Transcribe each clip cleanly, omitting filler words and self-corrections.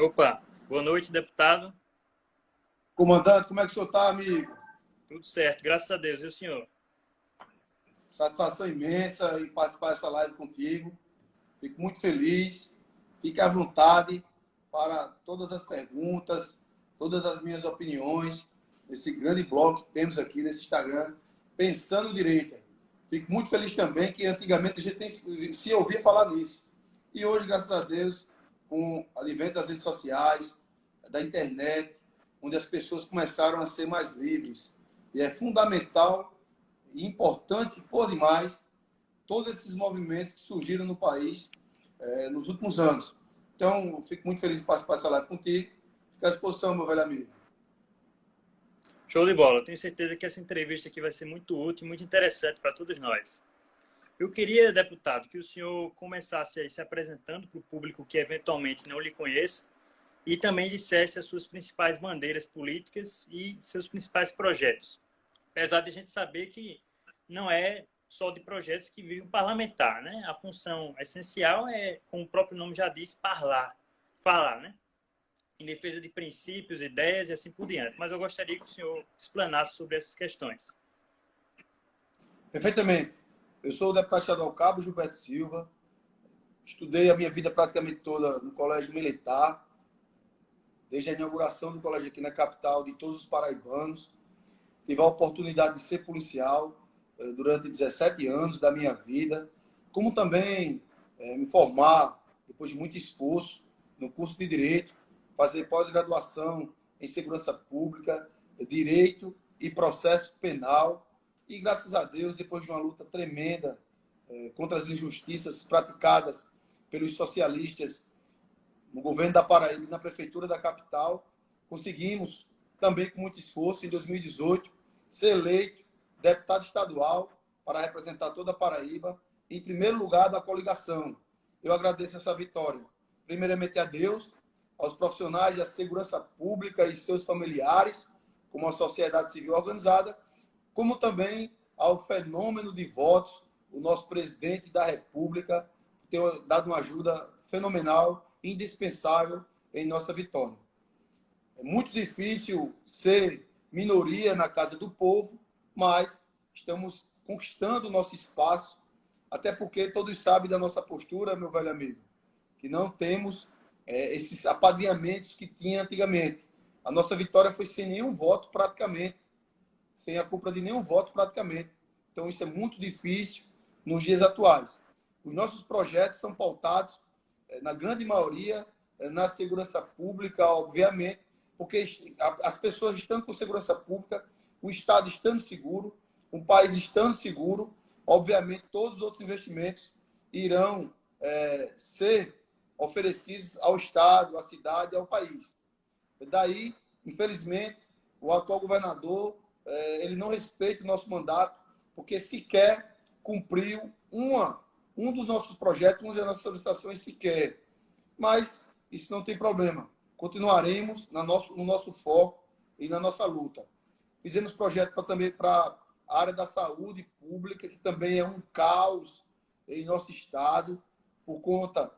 Opa, boa noite, deputado. Comandante, como é que o senhor está, amigo? Tudo certo, graças a Deus. E o senhor? Satisfação imensa em participar dessa live contigo. Fico muito feliz. Fique à vontade para todas as perguntas, todas as minhas opiniões, nesse grande blog que temos aqui nesse Instagram, Pensando Direita. Fico muito feliz também que antigamente a gente se ouvia falar nisso. E hoje, graças a Deus, com o advento das redes sociais, da internet, onde as pessoas começaram a ser mais livres. E é fundamental e importante por demais todos esses movimentos que surgiram no país nos últimos anos. Então, eu fico muito feliz de participar dessa live contigo. Fico à disposição, meu velho amigo. Show de bola. Tenho certeza que essa entrevista aqui vai ser muito útil e muito interessante para todos nós. Eu queria, deputado, que o senhor começasse aí se apresentando para o público que eventualmente não lhe conheça e também dissesse as suas principais bandeiras políticas e seus principais projetos. Apesar de a gente saber que não é só de projetos que vive um parlamentar, né? A função essencial é, como o próprio nome já diz, falar, né? Em defesa de princípios, ideias e assim por diante. Mas eu gostaria que o senhor explanasse sobre essas questões. Perfeitamente. Eu sou o deputado estadual Cabo Gilberto Silva. Estudei a minha vida praticamente toda no Colégio Militar, desde a inauguração do colégio aqui na capital de todos os paraibanos. Tive a oportunidade de ser policial durante 17 anos da minha vida, como também me formar, depois de muito esforço, no curso de Direito, fazer pós-graduação em Segurança Pública, Direito e Processo Penal. E, graças a Deus, depois de uma luta tremenda contra as injustiças praticadas pelos socialistas no governo da Paraíba e na prefeitura da capital, conseguimos, também com muito esforço, em 2018, ser eleito deputado estadual para representar toda a Paraíba, em primeiro lugar da coligação. Eu agradeço essa vitória, primeiramente a Deus, aos profissionais da segurança pública e seus familiares, como a sociedade civil organizada, como também ao fenômeno de votos, o nosso presidente da República ter dado uma ajuda fenomenal, indispensável em nossa vitória. É muito difícil ser minoria na casa do povo, mas estamos conquistando o nosso espaço, até porque todos sabem da nossa postura, meu velho amigo, que não temos esses apadrinhamentos que tinha antigamente. A nossa vitória foi sem nenhum voto praticamente, sem a culpa de nenhum voto praticamente. Então isso é muito difícil nos dias atuais. Os nossos projetos são pautados, na grande maioria, na segurança pública, obviamente, porque as pessoas estando com segurança pública, o Estado estando seguro, o país estando seguro, obviamente todos os outros investimentos irão ser oferecidos ao Estado, à cidade e ao país. Daí, infelizmente, o atual governador ele não respeita o nosso mandato, porque sequer cumpriu um dos nossos projetos, uma das nossas solicitações sequer. Mas isso não tem problema. Continuaremos no nosso foco e na nossa luta. Fizemos projeto também para a área da saúde pública, que também é um caos em nosso estado, por conta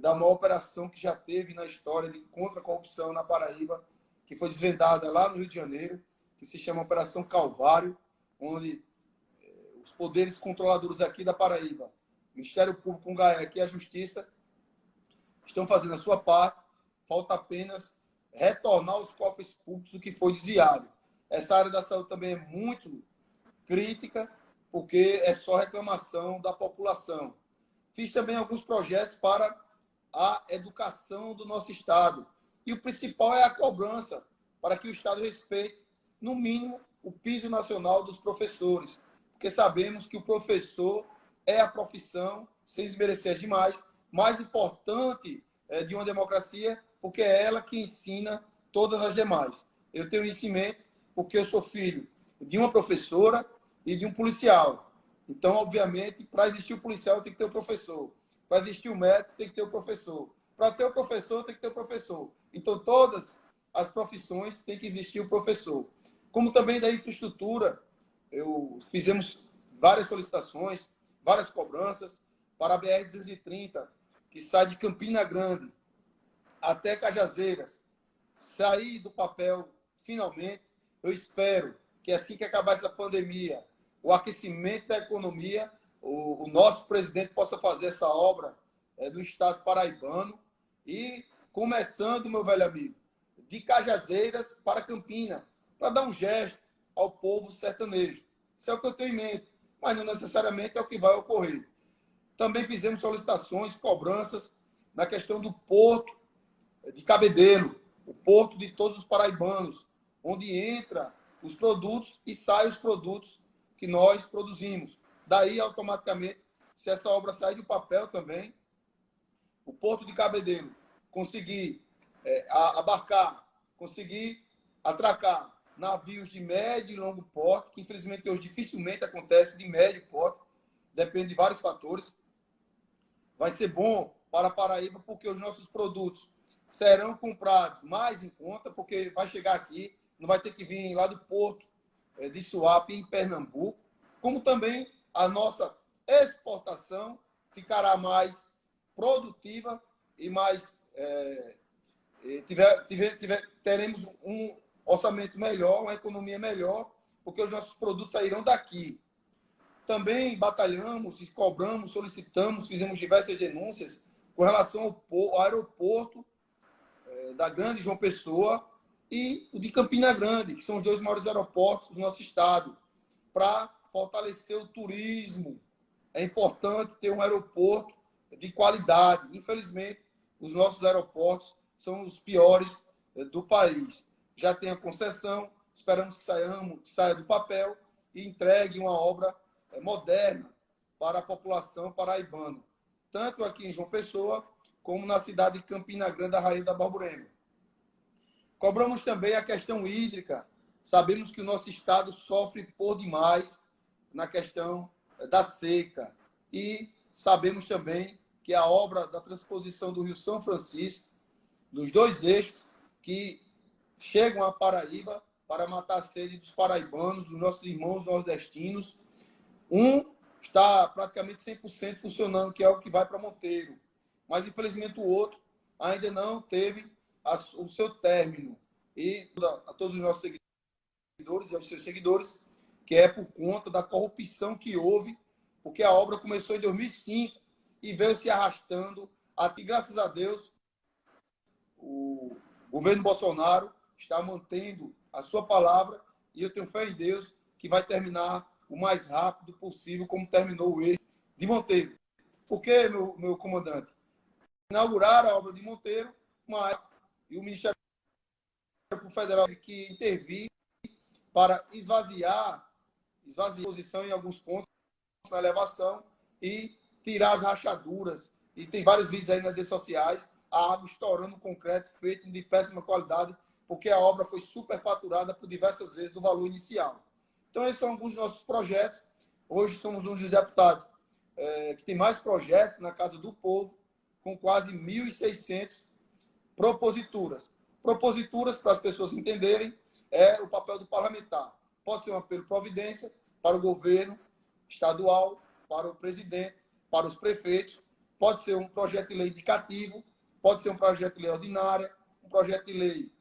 da maior operação que já teve na história de contra a corrupção na Paraíba, que foi desvendada lá no Rio de Janeiro, que se chama Operação Calvário, onde os poderes controladores aqui da Paraíba, o Ministério Público, o GAEC e a Justiça, estão fazendo a sua parte, falta apenas retornar aos cofres públicos o que foi desviado. Essa área da saúde também é muito crítica, porque é só reclamação da população. Fiz também alguns projetos para a educação do nosso Estado. E o principal é a cobrança, para que o Estado respeite, no mínimo, o piso nacional dos professores. Porque sabemos que o professor é a profissão, sem desmerecer demais, mais importante de uma democracia, porque é ela que ensina todas as demais. Eu tenho isso em mente porque eu sou filho de uma professora e de um policial. Então, obviamente, para existir o policial tem que ter o professor. Para existir o médico tem que ter o professor. Para ter o professor tem que ter o professor. Então, todas as profissões tem que existir o professor. Como também da infraestrutura, fizemos várias solicitações, várias cobranças para a BR-230, que sai de Campina Grande até Cajazeiras sair do papel finalmente. Eu espero que assim que acabar essa pandemia, o aquecimento da economia, o nosso presidente possa fazer essa obra do Estado paraibano e começando, meu velho amigo, de Cajazeiras para Campina, para dar um gesto ao povo sertanejo. Isso é o que eu tenho em mente, mas não necessariamente é o que vai ocorrer. Também fizemos solicitações, cobranças na questão do porto de Cabedelo, o porto de todos os paraibanos, onde entra os produtos e saem os produtos que nós produzimos. Daí, automaticamente, se essa obra sair do papel também, o porto de Cabedelo conseguir abarcar, conseguir atracar navios de médio e longo porte, que infelizmente hoje dificilmente acontece de médio porte, depende de vários fatores. Vai ser bom para a Paraíba, porque os nossos produtos serão comprados mais em conta, porque vai chegar aqui, não vai ter que vir lá do porto de Suape, em Pernambuco, como também a nossa exportação ficará mais produtiva e mais teremos um orçamento melhor, uma economia melhor, porque os nossos produtos sairão daqui. Também batalhamos e cobramos, solicitamos, fizemos diversas denúncias com relação ao aeroporto da Grande João Pessoa e o de Campina Grande, que são os dois maiores aeroportos do nosso estado, para fortalecer o turismo. É importante ter um aeroporto de qualidade. Infelizmente, os nossos aeroportos são os piores do país. Já tem a concessão, esperamos que saia do papel e entregue uma obra moderna para a população paraibana, tanto aqui em João Pessoa, como na cidade de Campina Grande, da Rainha da Borborema. Cobramos também a questão hídrica. Sabemos que o nosso estado sofre por demais na questão da seca. E sabemos também que a obra da transposição do Rio São Francisco, dos dois eixos que chegam à Paraíba para matar a sede dos paraibanos, dos nossos irmãos nordestinos, um está praticamente 100% funcionando, que é o que vai para Monteiro. Mas, infelizmente, o outro ainda não teve o seu término. E a todos os nossos seguidores e aos seus seguidores, que é por conta da corrupção que houve, porque a obra começou em 2005 e veio se arrastando até, graças a Deus, o governo Bolsonaro está mantendo a sua palavra e eu tenho fé em Deus que vai terminar o mais rápido possível, como terminou o eixo de Monteiro. Por quê, meu comandante? Inauguraram a obra de Monteiro, e o Ministério Federal teve que intervir para esvaziar a posição em alguns pontos na elevação e tirar as rachaduras. E tem vários vídeos aí nas redes sociais, a água estourando concreto feito de péssima qualidade, porque a obra foi superfaturada por diversas vezes do valor inicial. Então, esses são alguns dos nossos projetos. Hoje somos um dos deputados que tem mais projetos na Casa do Povo, com quase 1.600 proposituras. Proposituras, para as pessoas entenderem, é o papel do parlamentar. Pode ser um apelo providência para o governo estadual, para o presidente, para os prefeitos. Pode ser um projeto de lei indicativo, pode ser um projeto de lei ordinária, um projeto de lei,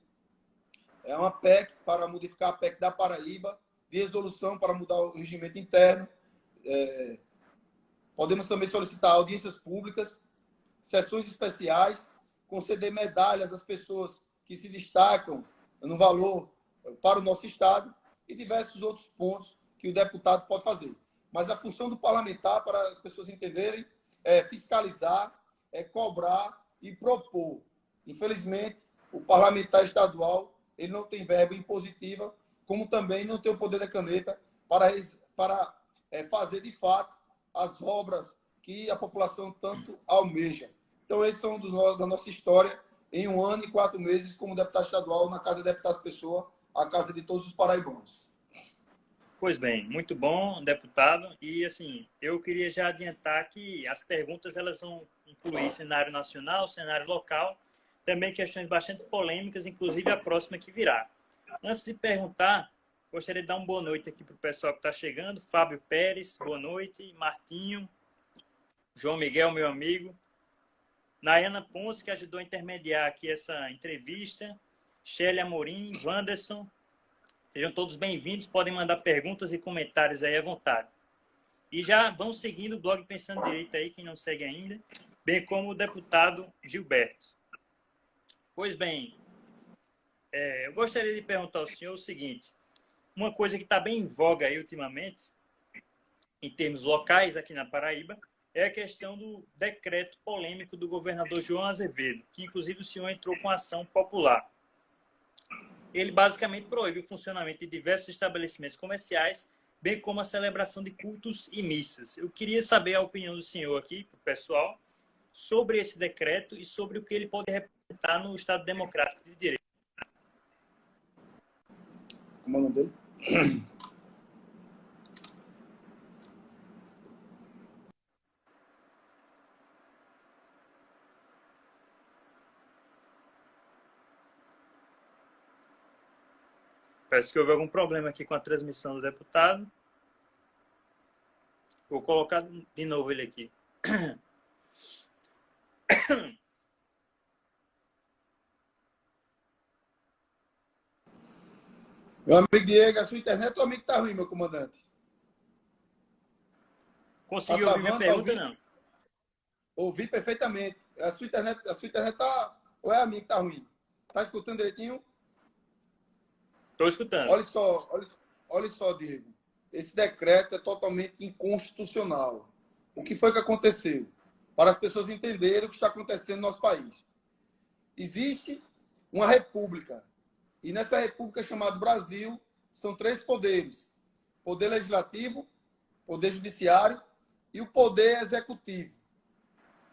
uma PEC para modificar a PEC da Paraíba, de resolução para mudar o regimento interno. Podemos também solicitar audiências públicas, sessões especiais, conceder medalhas às pessoas que se destacam no valor para o nosso estado e diversos outros pontos que o deputado pode fazer. Mas a função do parlamentar, para as pessoas entenderem, é fiscalizar, é cobrar e propor. Infelizmente, o parlamentar estadual ele não tem verba impositiva, como também não tem o poder da caneta para fazer, de fato, as obras que a população tanto almeja. Então, esses são da nossa história em 1 ano e 4 meses como deputado estadual na Casa de Deputados Pessoa, a casa de todos os paraibanos. Pois bem, muito bom, deputado. E, assim, eu queria já adiantar que as perguntas elas vão incluir cenário nacional, cenário local, também questões bastante polêmicas, inclusive a próxima que virá. Antes de perguntar, gostaria de dar uma boa noite aqui para o pessoal que está chegando. Fábio Pérez, boa noite. Martinho, João Miguel, meu amigo. Nayana Ponce, que ajudou a intermediar aqui essa entrevista. Shelly Amorim, Wanderson. Sejam todos bem-vindos. Podem mandar perguntas e comentários aí à vontade. E já vão seguindo o blog Pensando Direito aí, quem não segue ainda, bem como o deputado Gilberto. Pois bem, eu gostaria de perguntar ao senhor o seguinte. Uma coisa que está bem em voga aí ultimamente, em termos locais aqui na Paraíba, é a questão do decreto polêmico do governador João Azevedo, que inclusive o senhor entrou com ação popular. Ele basicamente proíbe o funcionamento de diversos estabelecimentos comerciais, bem como a celebração de cultos e missas. Eu queria saber a opinião do senhor aqui, para o pessoal, sobre esse decreto e sobre o que ele pode representar no Estado Democrático de Direito. Como é o nome dele? Parece que houve algum problema aqui com a transmissão do deputado. Vou colocar de novo ele aqui. Meu amigo Diego, a sua internet ou amigo tá ruim, meu comandante? Conseguiu ouvir minha pergunta, não? Ouvi perfeitamente. A sua internet tá... Ou é a minha que tá ruim? Tá escutando direitinho? Estou escutando. Olha só, Diego. Esse decreto é totalmente inconstitucional. O que foi que aconteceu? Para as pessoas entenderem o que está acontecendo no nosso país. Existe uma república. E nessa república chamada Brasil, são 3 poderes. Poder legislativo, poder judiciário e o poder executivo.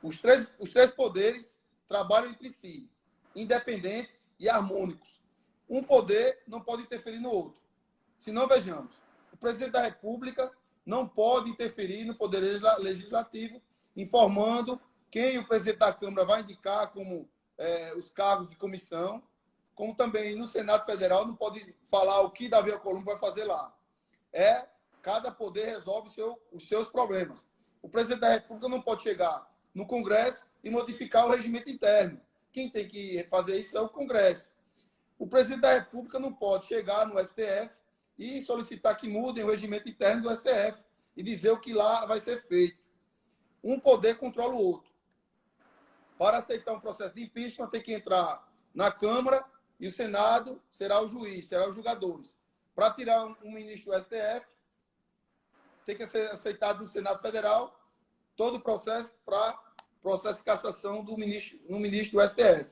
Os três poderes trabalham entre si, independentes e harmônicos. Um poder não pode interferir no outro. Se não, vejamos, o presidente da República não pode interferir no poder legislativo, informando quem o presidente da Câmara vai indicar como os cargos de comissão, como também no Senado Federal não pode falar o que Davi Alcolumbre vai fazer lá. Cada poder resolve os seus problemas. O presidente da República não pode chegar no Congresso e modificar o regimento interno. Quem tem que fazer isso é o Congresso. O presidente da República não pode chegar no STF e solicitar que mudem o regimento interno do STF e dizer o que lá vai ser feito. Um poder controla o outro. Para aceitar um processo de impeachment, tem que entrar na Câmara e o Senado será o juiz, será os julgadores. Para tirar um ministro do STF, tem que ser aceitado no Senado Federal todo o processo para processo de cassação no ministro do STF.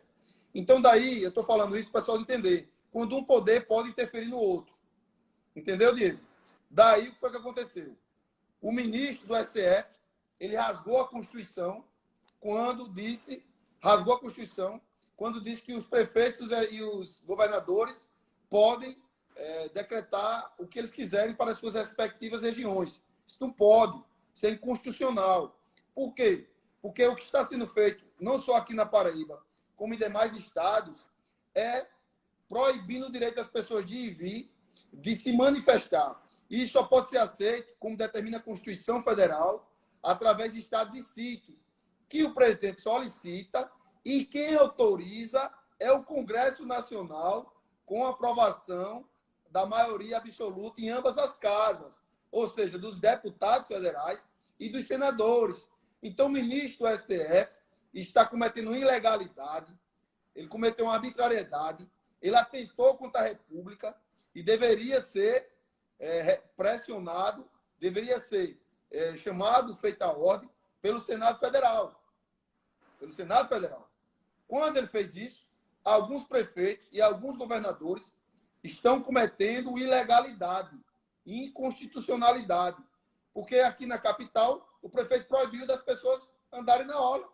Então, daí, eu estou falando isso para o pessoal entender. Quando um poder pode interferir no outro. Entendeu, Diego? Daí, o que foi que aconteceu? O ministro do STF, ele rasgou a Constituição quando disse que os prefeitos e os governadores podem decretar o que eles quiserem para as suas respectivas regiões. Isso não pode. Isso é inconstitucional. Por quê? Porque o que está sendo feito, não só aqui na Paraíba, como em demais estados, é proibindo o direito das pessoas de ir e vir, de se manifestar. E isso só pode ser aceito, como determina a Constituição Federal, através de estado de sítio, que o presidente solicita e quem autoriza é o Congresso Nacional, com aprovação da maioria absoluta em ambas as casas, ou seja, dos deputados federais e dos senadores. Então, o ministro do STF está cometendo ilegalidade, ele cometeu uma arbitrariedade, ele atentou contra a República e deveria ser pressionado, deveria ser chamado, feita a ordem, pelo Senado Federal. Pelo Senado Federal. Quando ele fez isso, alguns prefeitos e alguns governadores estão cometendo ilegalidade, inconstitucionalidade. Porque aqui na capital, o prefeito proibiu das pessoas andarem na orla.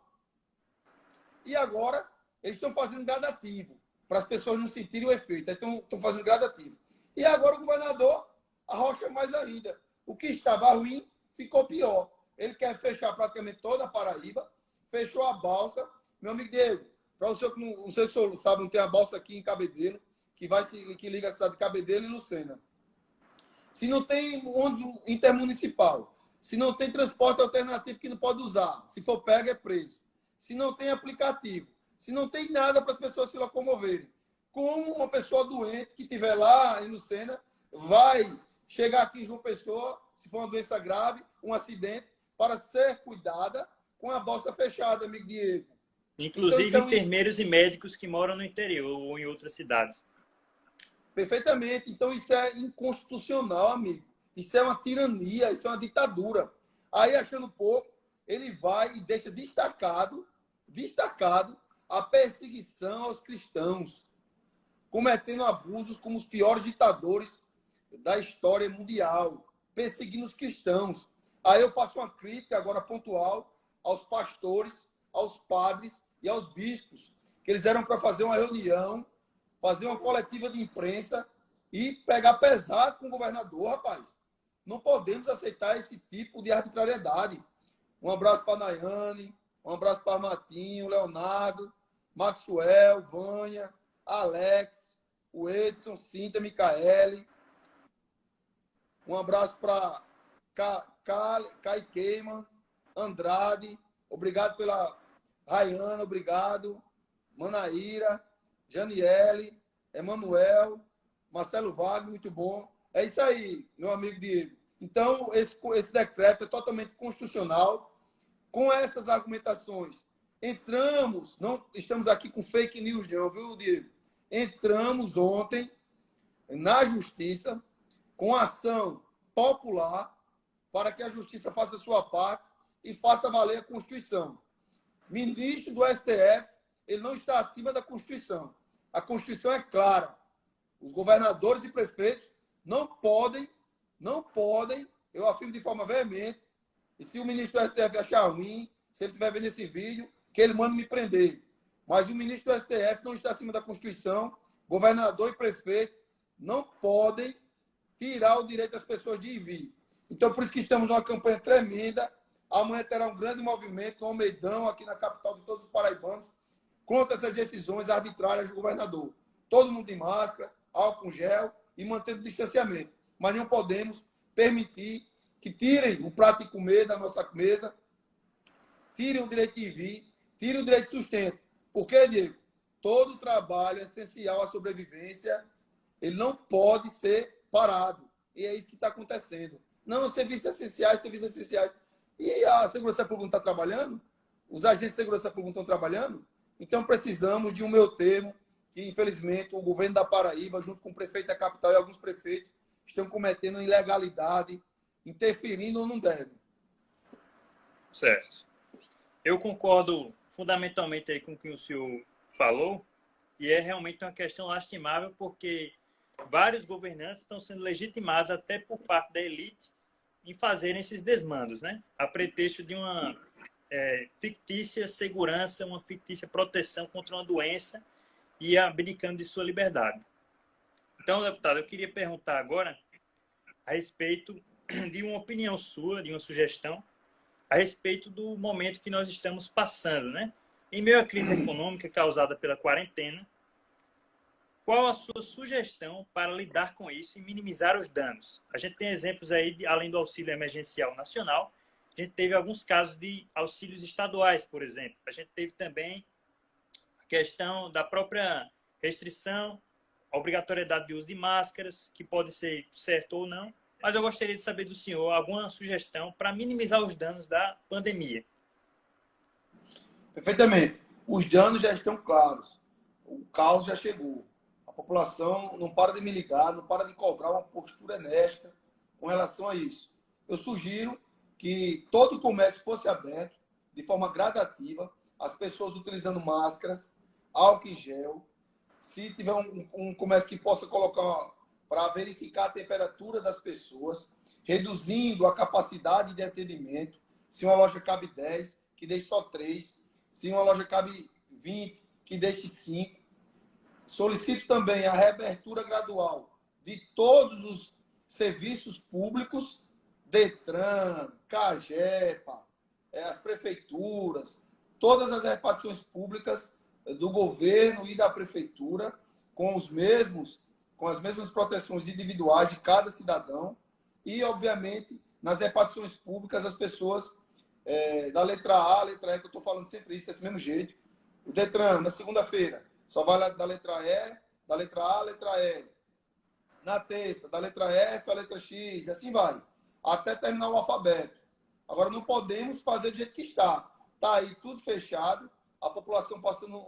E agora, eles estão fazendo gradativo, para as pessoas não sentirem o efeito. Então, estão fazendo gradativo. E agora o governador arrocha mais ainda. O que estava ruim ficou pior. Ele quer fechar praticamente toda a Paraíba, fechou a balsa. Meu amigo Diego, para o senhor que não sei se o senhor sabe, não tem a balsa aqui em Cabedelo, que liga a cidade de Cabedelo e Lucena. Se não tem ônibus intermunicipal, se não tem transporte alternativo que não pode usar, se for pego é preso. se não tem aplicativo, se não tem nada para as pessoas se locomoverem? Como uma pessoa doente que estiver lá em Lucena vai chegar aqui em João Pessoa, se for uma doença grave, um acidente, para ser cuidada com a bolsa fechada, amigo Diego? Então, Inclusive enfermeiros e médicos que moram no interior ou em outras cidades. Perfeitamente. Então, isso é inconstitucional, amigo. Isso é uma tirania, isso é uma ditadura. Aí, achando pouco, ele vai e deixa destacado a perseguição aos cristãos, cometendo abusos como os piores ditadores da história mundial, perseguindo os cristãos. Aí eu faço uma crítica agora pontual aos pastores, aos padres e aos bispos, que eles eram para fazer uma reunião, fazer uma coletiva de imprensa e pegar pesado com o governador, rapaz. Não podemos aceitar esse tipo de arbitrariedade. Um abraço para a Nayane, um abraço para Matinho, Leonardo, Maxwell, Vânia, Alex, o Edson, Cíntia, Micaele. Um abraço para Kai Keiman, Andrade. Obrigado pela Rayana, obrigado. Manaíra, Janiele, Emanuel, Marcelo Wagner, muito bom. É isso aí, meu amigo Diego. Então, esse decreto é totalmente constitucional. Com essas argumentações, não estamos aqui com fake news, não, viu, Diego? Entramos ontem na Justiça com ação popular para que a Justiça faça a sua parte e faça valer a Constituição. Ministro do STF, ele não está acima da Constituição. A Constituição é clara. Os governadores e prefeitos não podem, eu afirmo de forma veemente, e se o ministro do STF achar ruim, se ele estiver vendo esse vídeo, que ele manda me prender. Mas o ministro do STF não está acima da Constituição, governador e prefeito não podem tirar o direito das pessoas de ir e vir. Então, por isso que estamos numa campanha tremenda. Amanhã terá um grande movimento no Almeidão, aqui na capital de todos os paraibanos, contra essas decisões arbitrárias do governador. Todo mundo de máscara, álcool gel e mantendo o distanciamento. Mas não podemos permitir que tirem o prato de comer da nossa mesa, tirem o direito de vir, tirem o direito de sustento. Porque, Diego, todo trabalho é essencial à sobrevivência, ele não pode ser parado. E é isso que está acontecendo. Não, serviços essenciais. E a segurança pública não está trabalhando? Os agentes de segurança pública não estão trabalhando? Então, precisamos de um meio termo que, infelizmente, o governo da Paraíba, junto com o prefeito da capital e alguns prefeitos, estão cometendo ilegalidade, interferindo ou não devem. Certo. Eu concordo fundamentalmente aí com o que o senhor falou, e é realmente uma questão lastimável, porque vários governantes estão sendo legitimados até por parte da elite em fazerem esses desmandos, né? A pretexto de uma fictícia segurança, uma fictícia proteção contra uma doença e abdicando de sua liberdade. Então, deputado, eu queria perguntar agora a respeito de uma opinião sua, de uma sugestão, a respeito do momento que nós estamos passando, né? Em meio à crise econômica causada pela quarentena, qual a sua sugestão para lidar com isso e minimizar os danos? A gente tem exemplos aí, além do auxílio emergencial nacional, a gente teve alguns casos de auxílios estaduais, por exemplo. A gente teve também a questão da própria restrição, a obrigatoriedade de uso de máscaras, que pode ser certo ou não, mas eu gostaria de saber do senhor alguma sugestão para minimizar os danos da pandemia. Perfeitamente. Os danos já estão claros. O caos já chegou. A população não para de me ligar, não para de cobrar uma postura enérgica com relação a isso. Eu sugiro que todo o comércio fosse aberto de forma gradativa, as pessoas utilizando máscaras, álcool em gel. Se tiver um comércio que possa colocar para verificar a temperatura das pessoas, reduzindo a capacidade de atendimento. Se uma loja cabe 10, que deixe só 3. Se uma loja cabe 20, que deixe 5. Solicito também a reabertura gradual de todos os serviços públicos, DETRAN, CAGEPA, as prefeituras, todas as repartições públicas do governo e da prefeitura, com as mesmas proteções individuais de cada cidadão e, obviamente, nas repartições públicas, as pessoas da letra A, letra E, que eu estou falando sempre isso, desse mesmo jeito. O Detran, na segunda-feira, só vai da letra E, da letra A, letra E. Na terça, da letra F à letra X, e assim vai, até terminar o alfabeto. Agora, não podemos fazer do jeito que está. Está aí tudo fechado, a população passando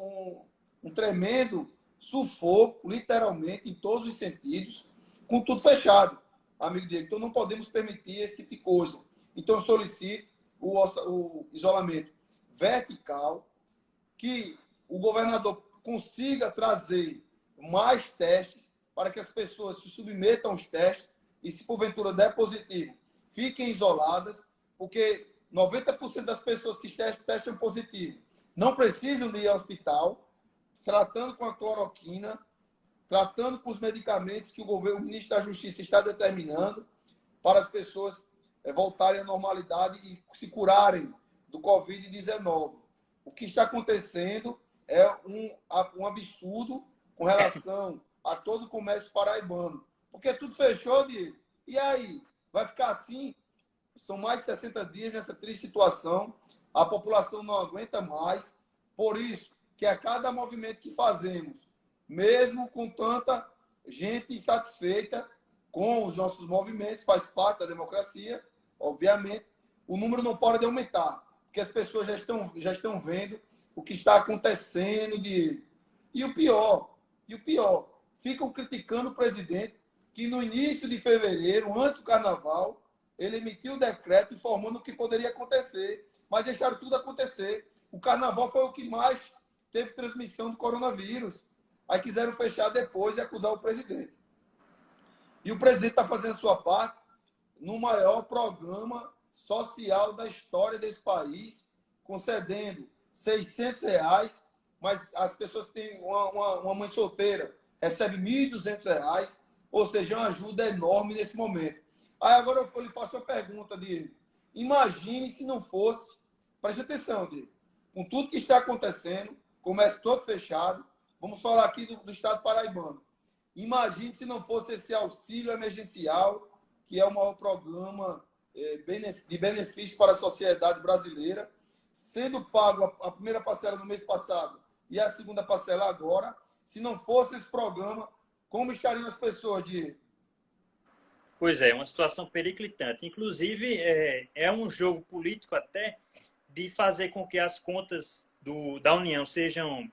um tremendo sufoco, literalmente, em todos os sentidos, com tudo fechado, amigo Diego. Então, não podemos permitir esse tipo de coisa. Então, eu solicito o isolamento vertical, que o governador consiga trazer mais testes para que as pessoas se submetam aos testes e, se porventura der positivo, fiquem isoladas, porque 90% das pessoas que testam positivo não precisam de ir ao hospital, tratando com a cloroquina, tratando com os medicamentos que o ministro da Justiça está determinando para as pessoas voltarem à normalidade e se curarem do Covid-19. O que está acontecendo é um absurdo com relação a todo o comércio paraibano. Porque tudo fechou, Diego. E aí? Vai ficar assim? São mais de 60 dias nessa triste situação. A população não aguenta mais. Por isso, que a cada movimento que fazemos, mesmo com tanta gente insatisfeita com os nossos movimentos, faz parte da democracia, obviamente, o número não pode aumentar, porque as pessoas já estão vendo o que está acontecendo, Diego. E o pior, ficam criticando o presidente que no início de fevereiro, antes do carnaval, ele emitiu o decreto informando o que poderia acontecer, mas deixaram tudo acontecer. O carnaval foi o que mais teve transmissão do coronavírus. Aí quiseram fechar depois e acusar o presidente. E o presidente está fazendo sua parte no maior programa social da história desse país, concedendo R$ 600, mas as pessoas que têm uma mãe solteira recebem R$ 1.200, ou seja, uma ajuda enorme nesse momento. Aí agora eu lhe faço uma pergunta, Diego. Imagine se não fosse, preste atenção, Diego, com tudo que está acontecendo, comércio todo fechado, vamos falar aqui do estado paraibano. Imagine se não fosse esse auxílio emergencial, que é o maior programa de benefício para a sociedade brasileira, sendo pago a primeira parcela no mês passado e a segunda parcela agora. Se não fosse esse programa, como estariam as pessoas, Diego? Pois é, uma situação periclitante. Inclusive, é um jogo político até de fazer com que as contas da União sejam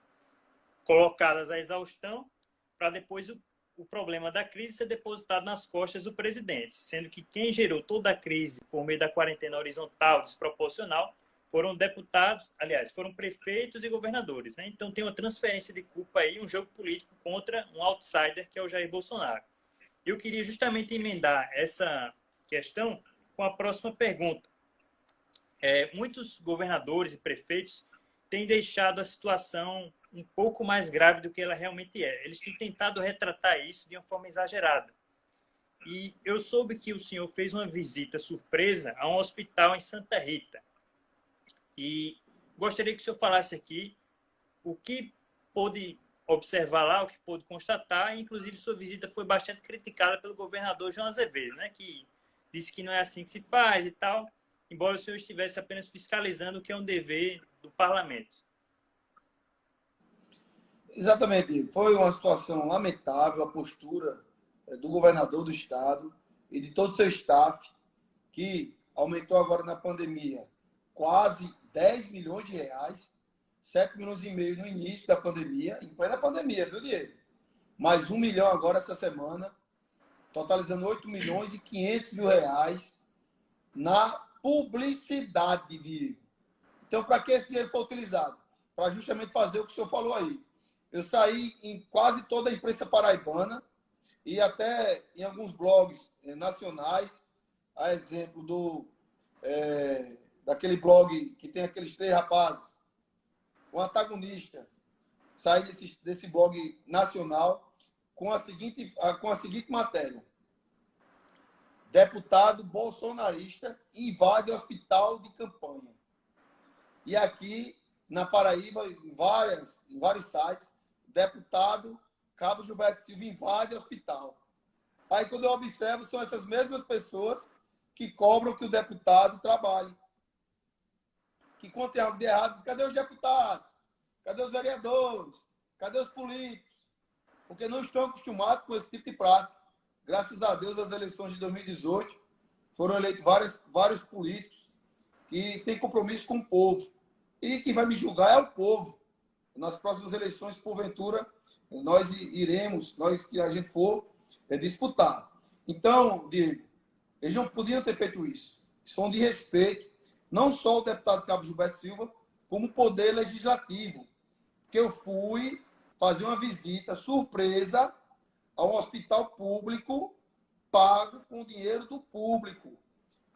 colocadas à exaustão para depois o problema da crise ser depositado nas costas do presidente, sendo que quem gerou toda a crise por meio da quarentena horizontal desproporcional foram deputados, aliás, foram prefeitos e governadores, né? Então tem uma transferência de culpa aí, um jogo político contra um outsider que é o Jair Bolsonaro. Eu queria justamente emendar essa questão com a próxima pergunta. Muitos governadores e prefeitos têm deixado a situação um pouco mais grave do que ela realmente é. Eles têm tentado retratar isso de uma forma exagerada. E eu soube que o senhor fez uma visita surpresa a um hospital em Santa Rita. E gostaria que o senhor falasse aqui o que pôde observar lá, o que pôde constatar. Inclusive, sua visita foi bastante criticada pelo governador João Azevedo, né, que disse que não é assim que se faz e tal, embora o senhor estivesse apenas fiscalizando o que é um dever do parlamento. Exatamente. Foi uma situação lamentável a postura do governador do estado e de todo o seu staff, que aumentou agora na pandemia quase 10 milhões de reais, 7 milhões e meio no início da pandemia, em plena pandemia, viu, Diego? Mais 1 milhão agora essa semana, totalizando 8 milhões e 500 mil reais na publicidade, Diego. Então, para que esse dinheiro foi utilizado? Para justamente fazer o que o senhor falou aí. Eu saí em quase toda a imprensa paraibana e até em alguns blogs nacionais, a exemplo daquele blog que tem aqueles 3 rapazes, o antagonista, saí desse blog nacional com a seguinte matéria: deputado bolsonarista invade hospital de campanha. E aqui na Paraíba, em vários sites, deputado Cabo Gilberto Silva invade hospital. Aí, quando eu observo, são essas mesmas pessoas que cobram que o deputado trabalhe. que quando tem algo de errado, diz, cadê os deputados? Cadê os vereadores? Cadê os políticos? Porque não estão acostumados com esse tipo de prática. Graças a Deus, as eleições de 2018 foram eleitos vários políticos que têm compromisso com o povo. E quem vai me julgar é o povo. Nas próximas eleições, porventura, nós iremos, nós que a gente for, disputar. Então, Diego, eles não podiam ter feito isso. Isso foi um desrespeito, não só o deputado Cabo Gilberto Silva, como o Poder Legislativo. Que eu fui fazer uma visita surpresa a um hospital público pago com dinheiro do público,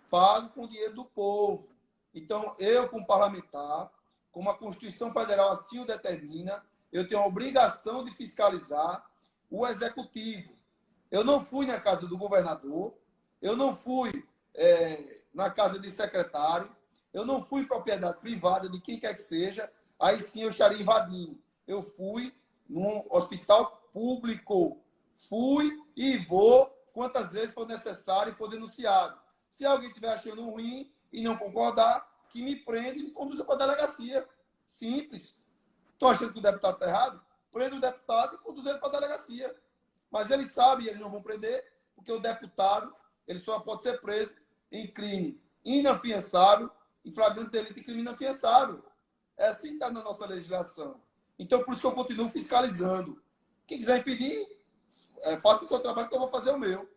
pago com dinheiro do povo. Então, eu, como parlamentar, como a Constituição Federal assim o determina, eu tenho a obrigação de fiscalizar o Executivo. Eu não fui na casa do governador, eu não fui na casa de secretário, eu não fui propriedade privada de quem quer que seja, aí sim eu estaria invadindo. Eu fui num hospital público. Fui e vou quantas vezes for necessário e for denunciado. Se alguém estiver achando ruim e não concordar, que me prenda e me conduza para a delegacia. Simples. Estou achando que o deputado está errado? Prenda o deputado e conduza ele para a delegacia. Mas eles sabem e eles não vão prender, porque o deputado ele só pode ser preso em crime inafiançável, em flagrante delito e crime inafiançável. É assim que está na nossa legislação. Então, por isso que eu continuo fiscalizando. Quem quiser impedir, faça o seu trabalho que eu vou fazer o meu.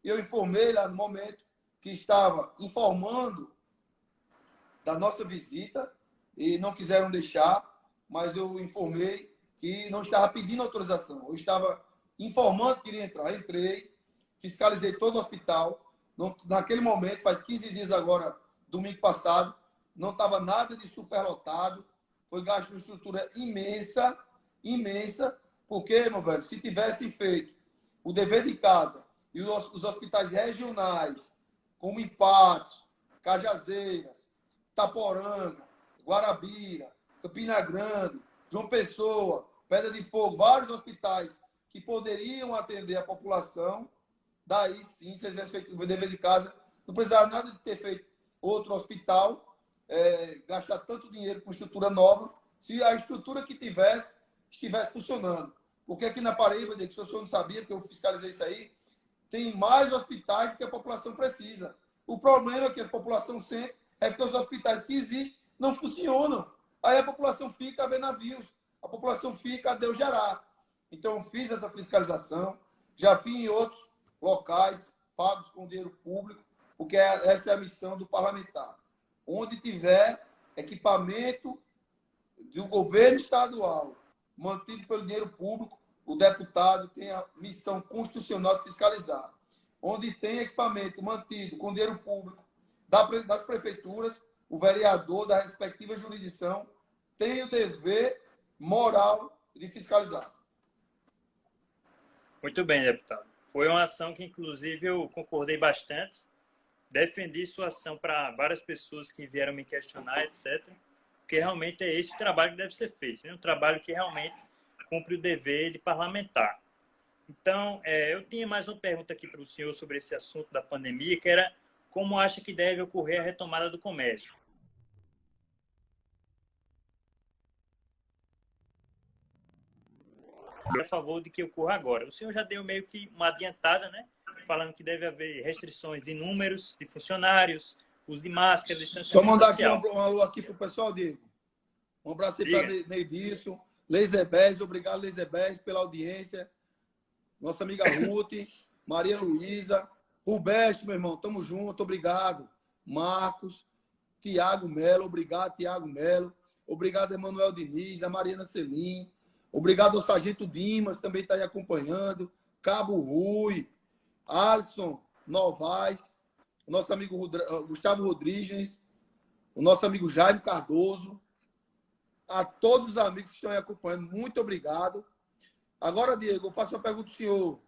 E eu informei lá no momento que estava informando da nossa visita e não quiseram deixar, mas eu informei que não estava pedindo autorização. Eu estava informando que iria entrar. Entrei, fiscalizei todo o hospital. Naquele momento, faz 15 dias agora, domingo passado, não estava nada de superlotado. Foi gasto uma estrutura imensa, imensa, porque, meu velho, se tivessem feito o dever de casa e os hospitais regionais, como em Patos, Cajazeiras, Itaporanga, Guarabira, Campina Grande, João Pessoa, Pedra de Fogo, vários hospitais que poderiam atender a população, daí sim, se eles tivessem feito o dever de casa, não precisava nada de ter feito outro hospital, gastar tanto dinheiro com estrutura nova, se a estrutura que estivesse funcionando. Porque aqui na Paraíba, se o senhor não sabia, porque eu fiscalizei isso aí, tem mais hospitais do que a população precisa. O problema que a população sente é que os hospitais que existem não funcionam. Aí a população fica a ver navios, a população fica a Deus gerar. Então, eu fiz essa fiscalização, já fiz em outros locais, pagos com dinheiro público, porque essa é a missão do parlamentar. Onde tiver equipamento do governo estadual mantido pelo dinheiro público, o deputado tem a missão constitucional de fiscalizar. Onde tem equipamento mantido com dinheiro público das prefeituras, o vereador da respectiva jurisdição tem o dever moral de fiscalizar. Muito bem, deputado. Foi uma ação que, inclusive, eu concordei bastante. Defendi sua ação para várias pessoas que vieram me questionar, etc. Porque realmente é esse o trabalho que deve ser feito. Um trabalho que realmente cumpre o dever de parlamentar. Então, eu tinha mais uma pergunta aqui para o senhor sobre esse assunto da pandemia, que era como acha que deve ocorrer a retomada do comércio? A favor de que ocorra agora. O senhor já deu meio que uma adiantada, né? Falando que deve haver restrições de números de funcionários, uso de máscara, distanciamento social. Só mandar social. aqui um alô aqui para o pessoal, Diego. Um abraço aí para Neidilson, Leizebés, obrigado, Leizebés, pela audiência. Nossa amiga Ruth, Maria Luísa, Roberto, meu irmão, tamo junto, obrigado. Marcos, Tiago Melo, obrigado, Tiago Melo. Obrigado, Emanuel Diniz, a Mariana Selim. Obrigado ao Sargento Dimas, também está aí acompanhando. Cabo Rui, Alisson Novaes, o nosso amigo Gustavo Rodrigues, o nosso amigo Jaime Cardoso, a todos os amigos que estão aí acompanhando, muito obrigado. Agora, Diego, eu faço uma pergunta ao senhor.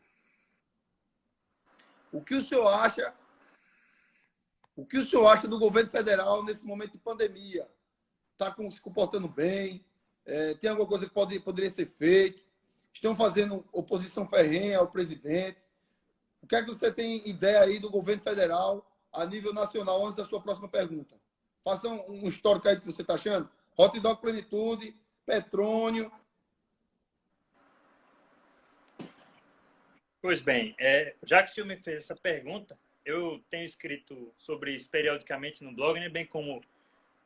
O que o senhor acha do governo federal nesse momento de pandemia? Está se comportando bem? Tem alguma coisa que poderia ser feita? Estão fazendo oposição ferrenha ao presidente? O que é que você tem ideia aí do governo federal a nível nacional, antes da sua próxima pergunta? Faça um histórico aí que você está achando. Hot Dog Plenitude, Petrônio. Pois bem, já que o senhor me fez essa pergunta, eu tenho escrito sobre isso periodicamente no blog, né, bem como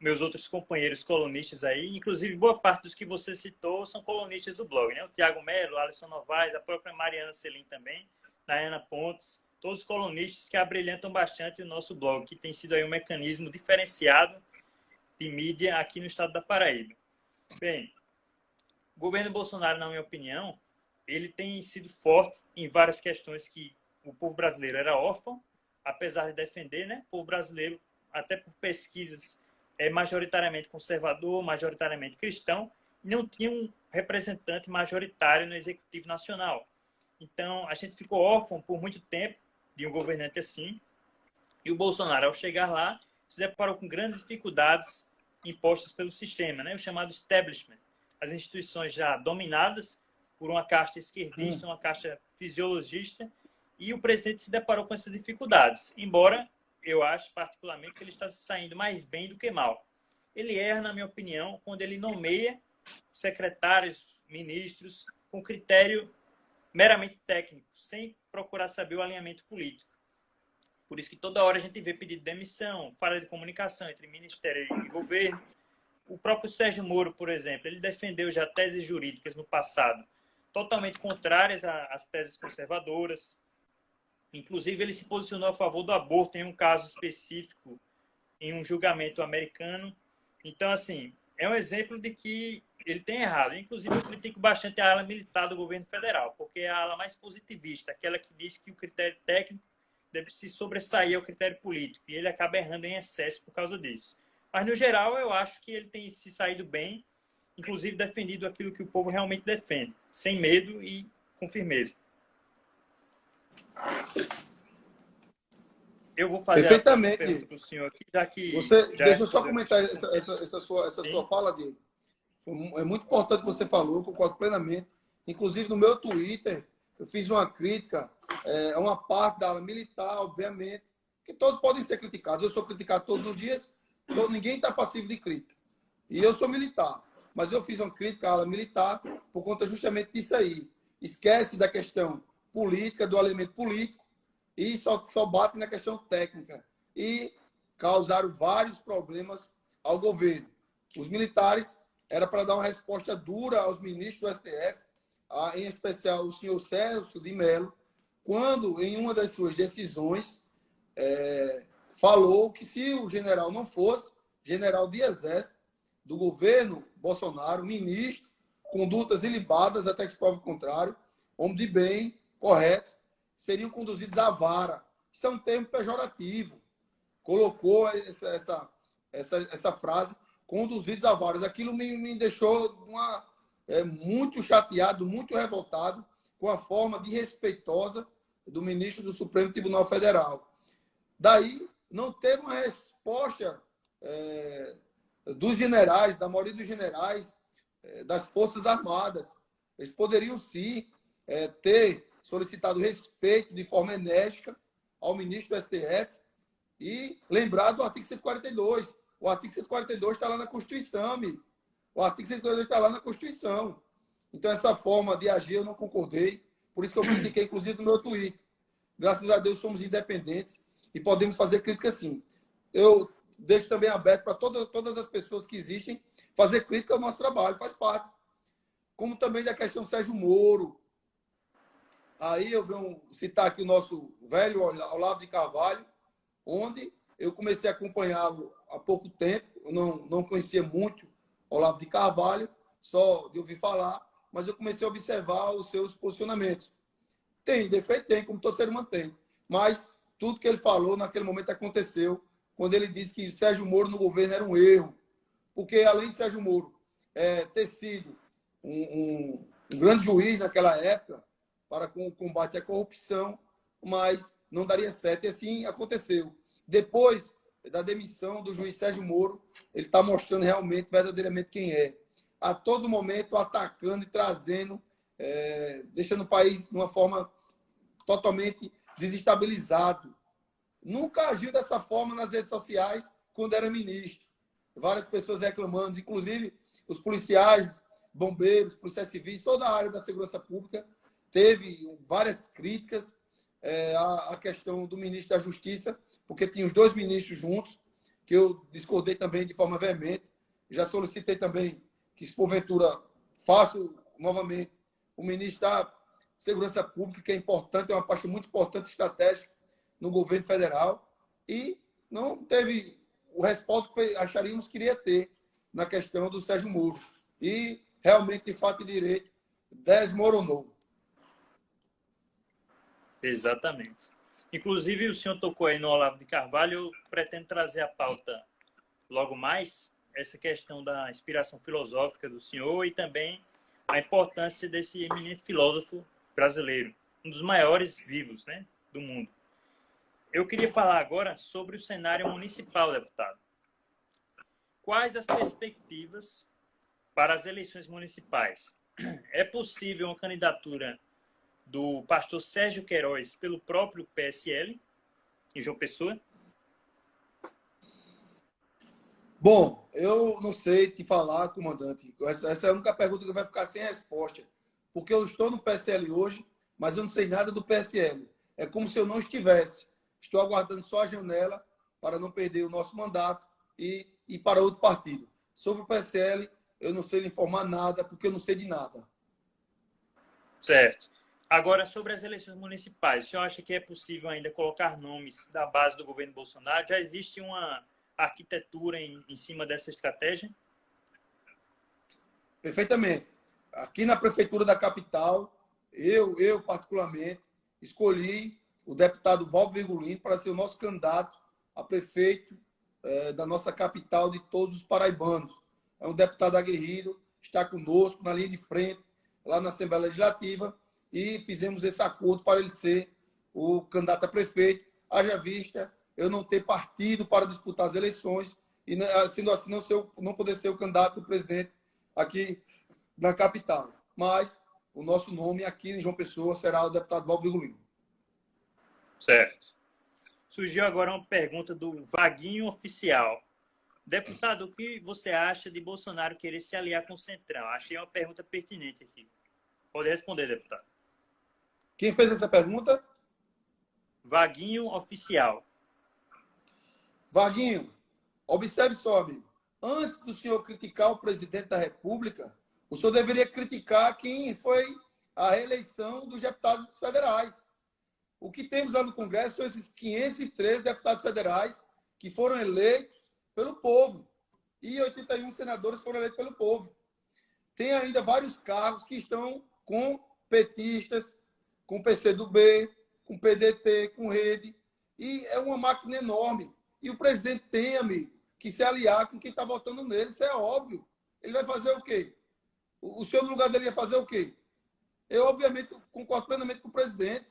meus outros companheiros colunistas aí, inclusive boa parte dos que você citou são colunistas do blog, né? O Tiago Melo, Alisson Novaes, a própria Mariana Selim também, Nayana Pontes, todos colunistas que abrilhantam bastante o nosso blog, que tem sido aí um mecanismo diferenciado de mídia aqui no estado da Paraíba. Bem, o governo Bolsonaro, na minha opinião, ele tem sido forte em várias questões que o povo brasileiro era órfão, apesar de defender, né? O povo brasileiro, até por pesquisas, é majoritariamente conservador, majoritariamente cristão, não tinha um representante majoritário no Executivo Nacional. Então, a gente ficou órfão por muito tempo de um governante assim, e o Bolsonaro, ao chegar lá, se deparou com grandes dificuldades impostas pelo sistema, né? O chamado establishment. As instituições já dominadas por uma casta esquerdista, uma casta fisiologista, e o presidente se deparou com essas dificuldades, embora eu acho particularmente que ele está se saindo mais bem do que mal. Ele erra, na minha opinião, quando ele nomeia secretários, ministros, com critério meramente técnico, sem procurar saber o alinhamento político. Por isso que toda hora a gente vê pedido de demissão, falha de comunicação entre ministério e governo. O próprio Sérgio Moro, por exemplo, ele defendeu já teses jurídicas no passado totalmente contrárias às teses conservadoras. Inclusive, ele se posicionou a favor do aborto em um caso específico, em um julgamento americano. Então, assim, é um exemplo de que ele tem errado. Inclusive, eu critico bastante a ala militar do governo federal, porque é a ala mais positivista, aquela que diz que o critério técnico deve se sobressair ao critério político, e ele acaba errando em excesso por causa disso. Mas, no geral, eu acho que ele tem se saído bem, inclusive defendido aquilo que o povo realmente defende, sem medo e com firmeza. Eu vou fazer a pergunta para o senhor aqui, já que... Deixa eu só comentar essa sua fala, Diego. É muito importante o que você falou, concordo plenamente. Inclusive, no meu Twitter, eu fiz uma crítica a uma parte da ala militar, obviamente, que todos podem ser criticados. Eu sou criticado todos os dias, então ninguém está passivo de crítica. E eu sou militar, mas eu fiz uma crítica à ala militar por conta justamente disso aí. Esquece da questão política, do alinhamento político, e só bate na questão técnica. E causaram vários problemas ao governo. Os militares era para dar uma resposta dura aos ministros do STF, em especial o senhor Celso de Mello, quando, em uma das suas decisões, falou que se o general não fosse general de exército do governo Bolsonaro, ministro, condutas ilibadas até que se prove o contrário, homem de bem, correto, seriam conduzidos à vara. Isso é um termo pejorativo. Colocou essa frase, conduzidos à vara. Aquilo me deixou muito chateado, muito revoltado com a forma desrespeitosa do ministro do Supremo Tribunal Federal. Daí, não teve uma resposta dos generais, da maioria dos generais das Forças Armadas. Eles poderiam, sim, ter solicitado respeito de forma enérgica ao ministro do STF e lembrar do artigo 142. O artigo 142 está lá na Constituição, amigo. O artigo 142 está lá na Constituição. Então, essa forma de agir eu não concordei. Por isso que eu critiquei, inclusive, no meu Twitter. Graças a Deus, somos independentes e podemos fazer crítica, sim. Eu deixo também aberto para todas as pessoas que existem fazer crítica ao nosso trabalho, faz parte. Como também da questão Sérgio Moro. Aí eu venho citar aqui o nosso velho Olavo de Carvalho, onde eu comecei a acompanhá-lo há pouco tempo. Eu não conhecia muito Olavo de Carvalho, só de ouvir falar, mas eu comecei a observar os seus posicionamentos. Tem defeito? Tem, como todo ser humano tem. Mas tudo que ele falou naquele momento aconteceu, quando ele disse que Sérgio Moro no governo era um erro. Porque, além de Sérgio Moro ter sido um grande juiz naquela época, para com o combate à corrupção, mas não daria certo. E assim aconteceu. Depois da demissão do juiz Sérgio Moro, ele está mostrando realmente, verdadeiramente quem é. A todo momento atacando e trazendo, deixando o país de uma forma totalmente desestabilizado. Nunca agiu dessa forma nas redes sociais quando era ministro. várias pessoas reclamando, inclusive os policiais, bombeiros, policiais civis, toda a área da segurança pública teve várias críticas à questão do ministro da Justiça, porque tinha os dois ministros juntos, que eu discordei também de forma veemente. Já solicitei também que, se porventura, faço novamente o ministro da Segurança Pública, que é importante, é uma parte muito importante, estratégica, no governo federal, e não teve o respaldo que acharíamos que iria ter na questão do Sérgio Moro. E, realmente, de fato e direito, desmoronou. Exatamente. Inclusive, o senhor tocou aí no Olavo de Carvalho, eu pretendo trazer a pauta logo mais, essa questão da inspiração filosófica do senhor e também a importância desse eminente filósofo brasileiro, um dos maiores vivos, né, do mundo. Eu queria falar agora sobre o cenário municipal, deputado. Quais as perspectivas para as eleições municipais? É possível uma candidatura do pastor Sérgio Queiroz pelo próprio PSL em João Pessoa? Bom, eu não sei te falar, comandante. Essa é a única pergunta que vai ficar sem resposta. Porque eu estou no PSL hoje, mas eu não sei nada do PSL. É como se eu não estivesse. Estou aguardando só a janela para não perder o nosso mandato e ir para outro partido. Sobre o PSL, eu não sei lhe informar nada, porque eu não sei de nada. Certo. Agora, sobre as eleições municipais, o senhor acha que é possível ainda colocar nomes da base do governo Bolsonaro? Já existe uma arquitetura em cima dessa estratégia? Perfeitamente. Aqui na prefeitura da capital, eu particularmente, escolhi o deputado Valdo Virgulino para ser o nosso candidato a prefeito da nossa capital, de todos os paraibanos. É um deputado aguerrido, está conosco na linha de frente, lá na Assembleia Legislativa, e fizemos esse acordo para ele ser o candidato a prefeito. Haja vista eu não ter partido para disputar as eleições e, sendo assim, não poder ser o candidato do presidente aqui na capital. Mas o nosso nome aqui em João Pessoa será o deputado Valdo Virgulino. Certo. Surgiu agora uma pergunta do Vaguinho Oficial. Deputado, o que você acha de Bolsonaro querer se aliar com o Centrão? Achei uma pergunta pertinente aqui. Pode responder, deputado. Quem fez essa pergunta? Vaguinho Oficial. Vaguinho, observe só, amigo. Antes do senhor criticar o presidente da República, o senhor deveria criticar quem foi a reeleição dos deputados federais. O que temos lá no Congresso são esses 513 deputados federais que foram eleitos pelo povo. E 81 senadores foram eleitos pelo povo. Tem ainda vários cargos que estão com petistas, com PCdoB, com PDT, com Rede. E é uma máquina enorme. E o presidente tem, amigo, que se aliar com quem está votando nele. Isso é óbvio. Ele vai fazer o quê? O senhor, no lugar dele, ia fazer o quê? Eu, obviamente, concordo plenamente com o presidente.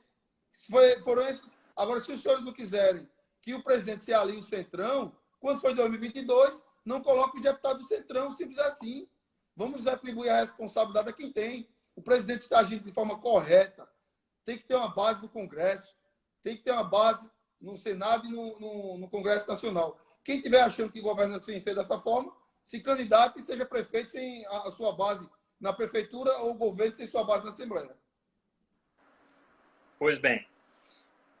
Foram esses. Agora, se os senhores não quiserem que o presidente se alie o Centrão, quando for em 2022, não coloque os deputados do Centrão, simples assim. Vamos atribuir a responsabilidade a quem tem. O presidente está agindo de forma correta. Tem que ter uma base no Congresso, tem que ter uma base no Senado e no Congresso Nacional. Quem estiver achando que governa sem ser dessa forma, se candidate e seja prefeito sem a sua base na prefeitura ou governo sem sua base na Assembleia. Pois bem.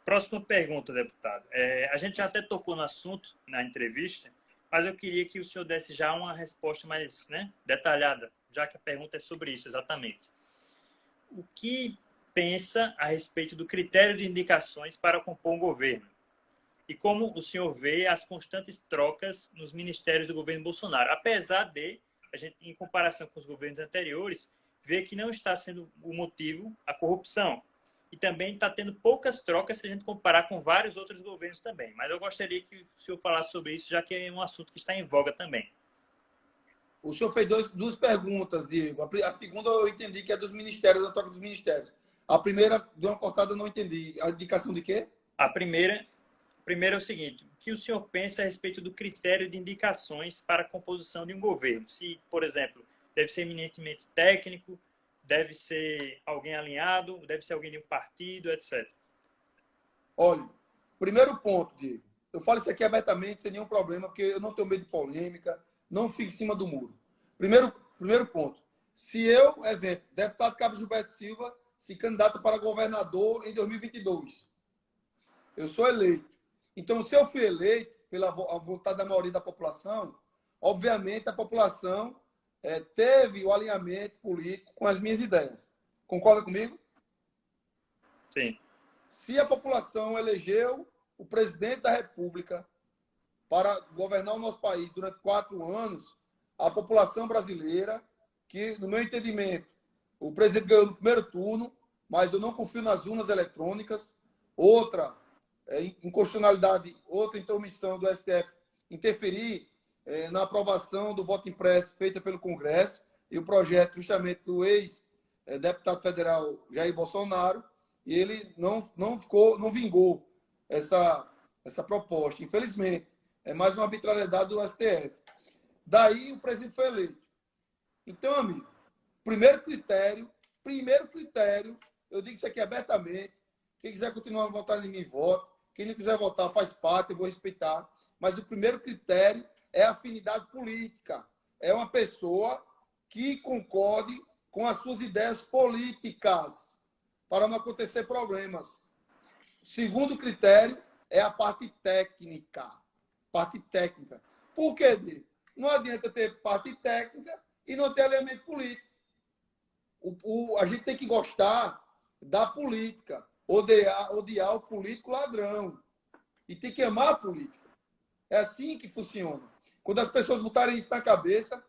Próxima pergunta, deputado. A gente já até tocou no assunto na entrevista, mas eu queria que o senhor desse já uma resposta mais, né, detalhada, já que a pergunta é sobre isso exatamente. O que pensa a respeito do critério de indicações para compor um governo? E como o senhor vê as constantes trocas nos ministérios do governo Bolsonaro? Apesar de, a gente, em comparação com os governos anteriores, ver que não está sendo o motivo a corrupção. E também está tendo poucas trocas se a gente comparar com vários outros governos também. Mas eu gostaria que o senhor falasse sobre isso, já que é um assunto que está em voga também. O senhor fez duas perguntas, Diego. A segunda eu entendi que é dos ministérios, da troca dos ministérios. A primeira, deu uma cortada, eu não entendi. A indicação de quê? A primeira é o seguinte: o que o senhor pensa a respeito do critério de indicações para a composição de um governo? Se, por exemplo, deve ser eminentemente técnico, deve ser alguém alinhado, deve ser alguém de um partido, etc. Olha, primeiro ponto, Diego. Eu falo isso aqui abertamente, sem nenhum problema, porque eu não tenho medo de polêmica. não fique em cima do muro. Primeiro ponto. Se eu, exemplo, deputado Cabo Gilberto Silva, se candidato para governador em 2022, eu sou eleito. Então, se eu fui eleito pela vontade da maioria da população, obviamente a população teve o alinhamento político com as minhas ideias. Concorda comigo? Sim. Se a população elegeu o presidente da República para governar o nosso país durante 4 anos, a população brasileira, que, no meu entendimento, o presidente ganhou no primeiro turno, mas eu não confio nas urnas eletrônicas. Outra inconstitucionalidade, outra intromissão do STF interferir na aprovação do voto impresso feita pelo Congresso e o projeto justamente do ex-deputado federal Jair Bolsonaro, e ele não vingou essa proposta. Infelizmente, é mais uma arbitrariedade do STF. Daí o presidente foi eleito. Então, amigo, primeiro critério, eu digo isso aqui abertamente, quem quiser continuar a votar em mim, vota. Quem não quiser votar, faz parte, eu vou respeitar. Mas o primeiro critério é a afinidade política. É uma pessoa que concorde com as suas ideias políticas, para não acontecer problemas. O segundo critério é a parte técnica. Por quê, Diego? Não adianta ter parte técnica e não ter alinhamento político. A gente tem que gostar da política, odiar o político ladrão. E tem que amar a política. É assim que funciona. Quando as pessoas botarem isso na cabeça,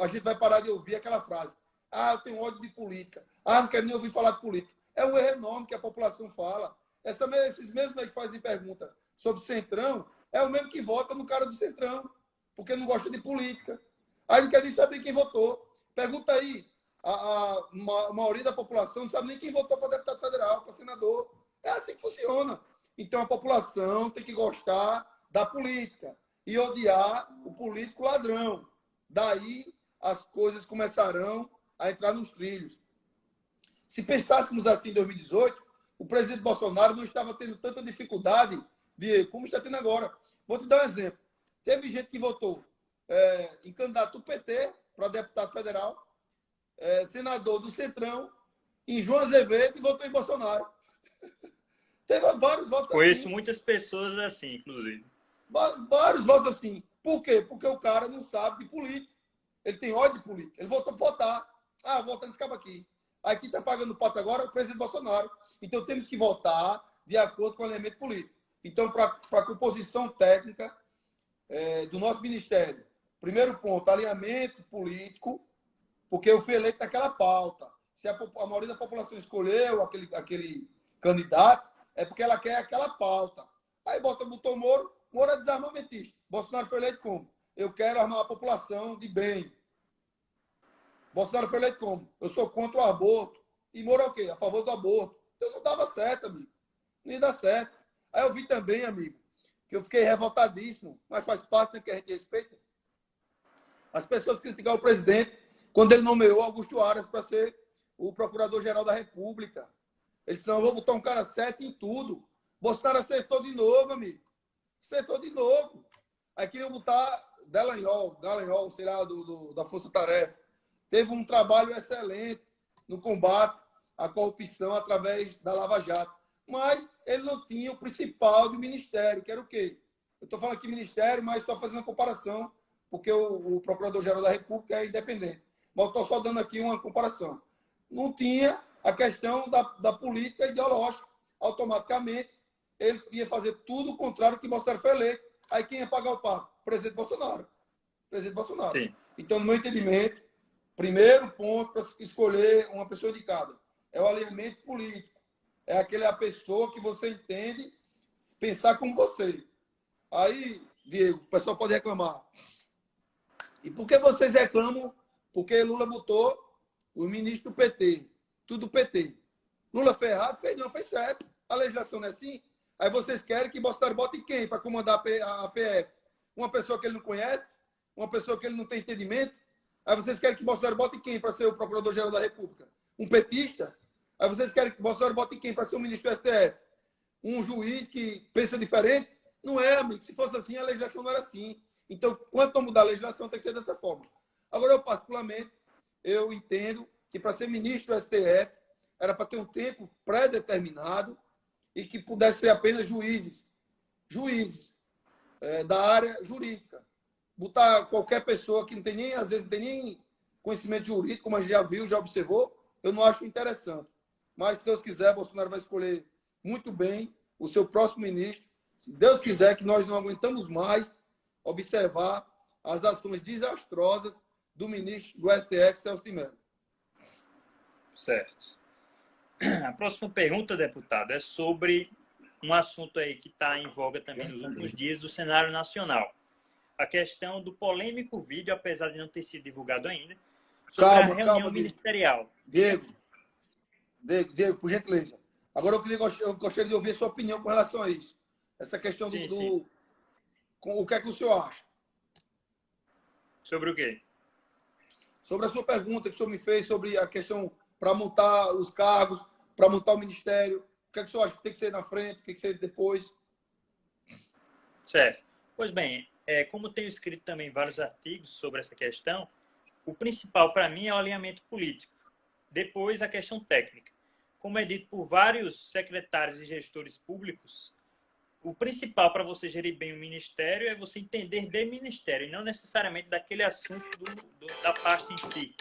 a gente vai parar de ouvir aquela frase. Eu tenho ódio de política. Não quero nem ouvir falar de política. É um erro enorme que a população fala. Esses mesmos aí que fazem pergunta sobre o Centrão, é o mesmo que vota no cara do Centrão, porque não gosta de política. Aí não quer nem saber quem votou. Pergunta aí. A maioria da população não sabe nem quem votou para deputado federal, para senador. É assim que funciona. Então, a população tem que gostar da política e odiar o político ladrão. Daí, as coisas começarão a entrar nos trilhos. Se pensássemos assim em 2018, o presidente Bolsonaro não estava tendo tanta dificuldade como está tendo agora. Vou te dar um exemplo. Teve gente que votou em candidato do PT para deputado federal, senador do Centrão, em João Azevedo, e votou em Bolsonaro. Teve vários votos assim. Conheço muitas pessoas assim, inclusive. Vários votos assim. Por quê? Porque o cara não sabe de política. Ele tem ódio de política. Ele votou para votar. Vota nesse cabo aqui. Aí quem está pagando o pato agora é o presidente Bolsonaro. Então temos que votar de acordo com o alinhamento político. Então, para a composição técnica do nosso ministério, primeiro ponto, alinhamento político, porque eu fui eleito naquela pauta. Se a maioria da população escolheu aquele candidato, é porque ela quer aquela pauta. Aí botou Moro é desarmamentista. Bolsonaro foi eleito como? Eu quero armar a população de bem. Bolsonaro foi eleito como? Eu sou contra o aborto. E Moro é o quê? A favor do aborto. Então não dava certo, amigo. Não ia dar certo. Aí eu vi também, amigo, que eu fiquei revoltadíssimo, mas faz parte, né, que a gente respeita. As pessoas criticaram o presidente quando ele nomeou Augusto Aras para ser o Procurador-Geral da República. Ele disse, não, eu vou botar um cara certo em tudo. Bolsonaro acertou de novo, amigo. Acertou de novo. Aí queriam botar Dallagnol, sei lá, da Força Tarefa. Teve um trabalho excelente no combate à corrupção através da Lava Jato. Mas ele não tinha o principal do ministério, que era o quê? Eu estou falando aqui ministério, mas estou fazendo uma comparação, porque o Procurador-Geral da República é independente. Mas estou só dando aqui uma comparação. Não tinha a questão da política ideológica. Automaticamente, ele ia fazer tudo o contrário que Bolsonaro foi eleito. Aí quem ia pagar o pato? O presidente Bolsonaro. Sim. Então, no meu entendimento, primeiro ponto para escolher uma pessoa indicada é o alinhamento político. É a pessoa que você entende pensar como você. Aí, Diego, o pessoal pode reclamar. E por que vocês reclamam? Porque Lula botou o ministro do PT. Tudo PT. Lula fez errado? Fez não, fez certo. A legislação não é assim? Aí vocês querem que Bolsonaro bote quem para comandar a PF? Uma pessoa que ele não conhece? Uma pessoa que ele não tem entendimento? Aí vocês querem que Bolsonaro bote quem para ser o Procurador-Geral da República? Um petista? Aí vocês querem que Bolsonaro bote quem para ser o ministro do STF? Um juiz que pensa diferente? Não é, amigo. Se fosse assim, a legislação não era assim. Então, quanto a mudar a legislação, tem que ser dessa forma. Agora, eu, particularmente, eu entendo que para ser ministro do STF, era para ter um tempo pré-determinado e que pudesse ser apenas juízes da área jurídica. Botar qualquer pessoa que não tem nem, às vezes, não tem nem conhecimento jurídico, como a gente já viu, já observou, eu não acho interessante. Mas, se Deus quiser, Bolsonaro vai escolher muito bem o seu próximo ministro. Se Deus quiser, que nós não aguentamos mais observar as ações desastrosas do ministro do STF, Celso de Mello. Certo. A próxima pergunta, deputado, é sobre um assunto aí que está em voga também nos últimos dias do cenário nacional. A questão do polêmico vídeo, apesar de não ter sido divulgado ainda, sobre a reunião ministerial. Diego, por gentileza. Agora eu gostaria de ouvir a sua opinião com relação a isso. Essa questão sim. O que é que o senhor acha? Sobre o quê? Sobre a sua pergunta que o senhor me fez sobre a questão para montar os cargos, para montar o ministério. O que é que o senhor acha que tem que ser na frente, o que tem que ser depois? Certo. Pois bem, como tenho escrito também vários artigos sobre essa questão, o principal para mim é o alinhamento político. Depois, a questão técnica. Como é dito por vários secretários e gestores públicos, o principal para você gerir bem o ministério é você entender de ministério, e não necessariamente daquele assunto da pasta em si.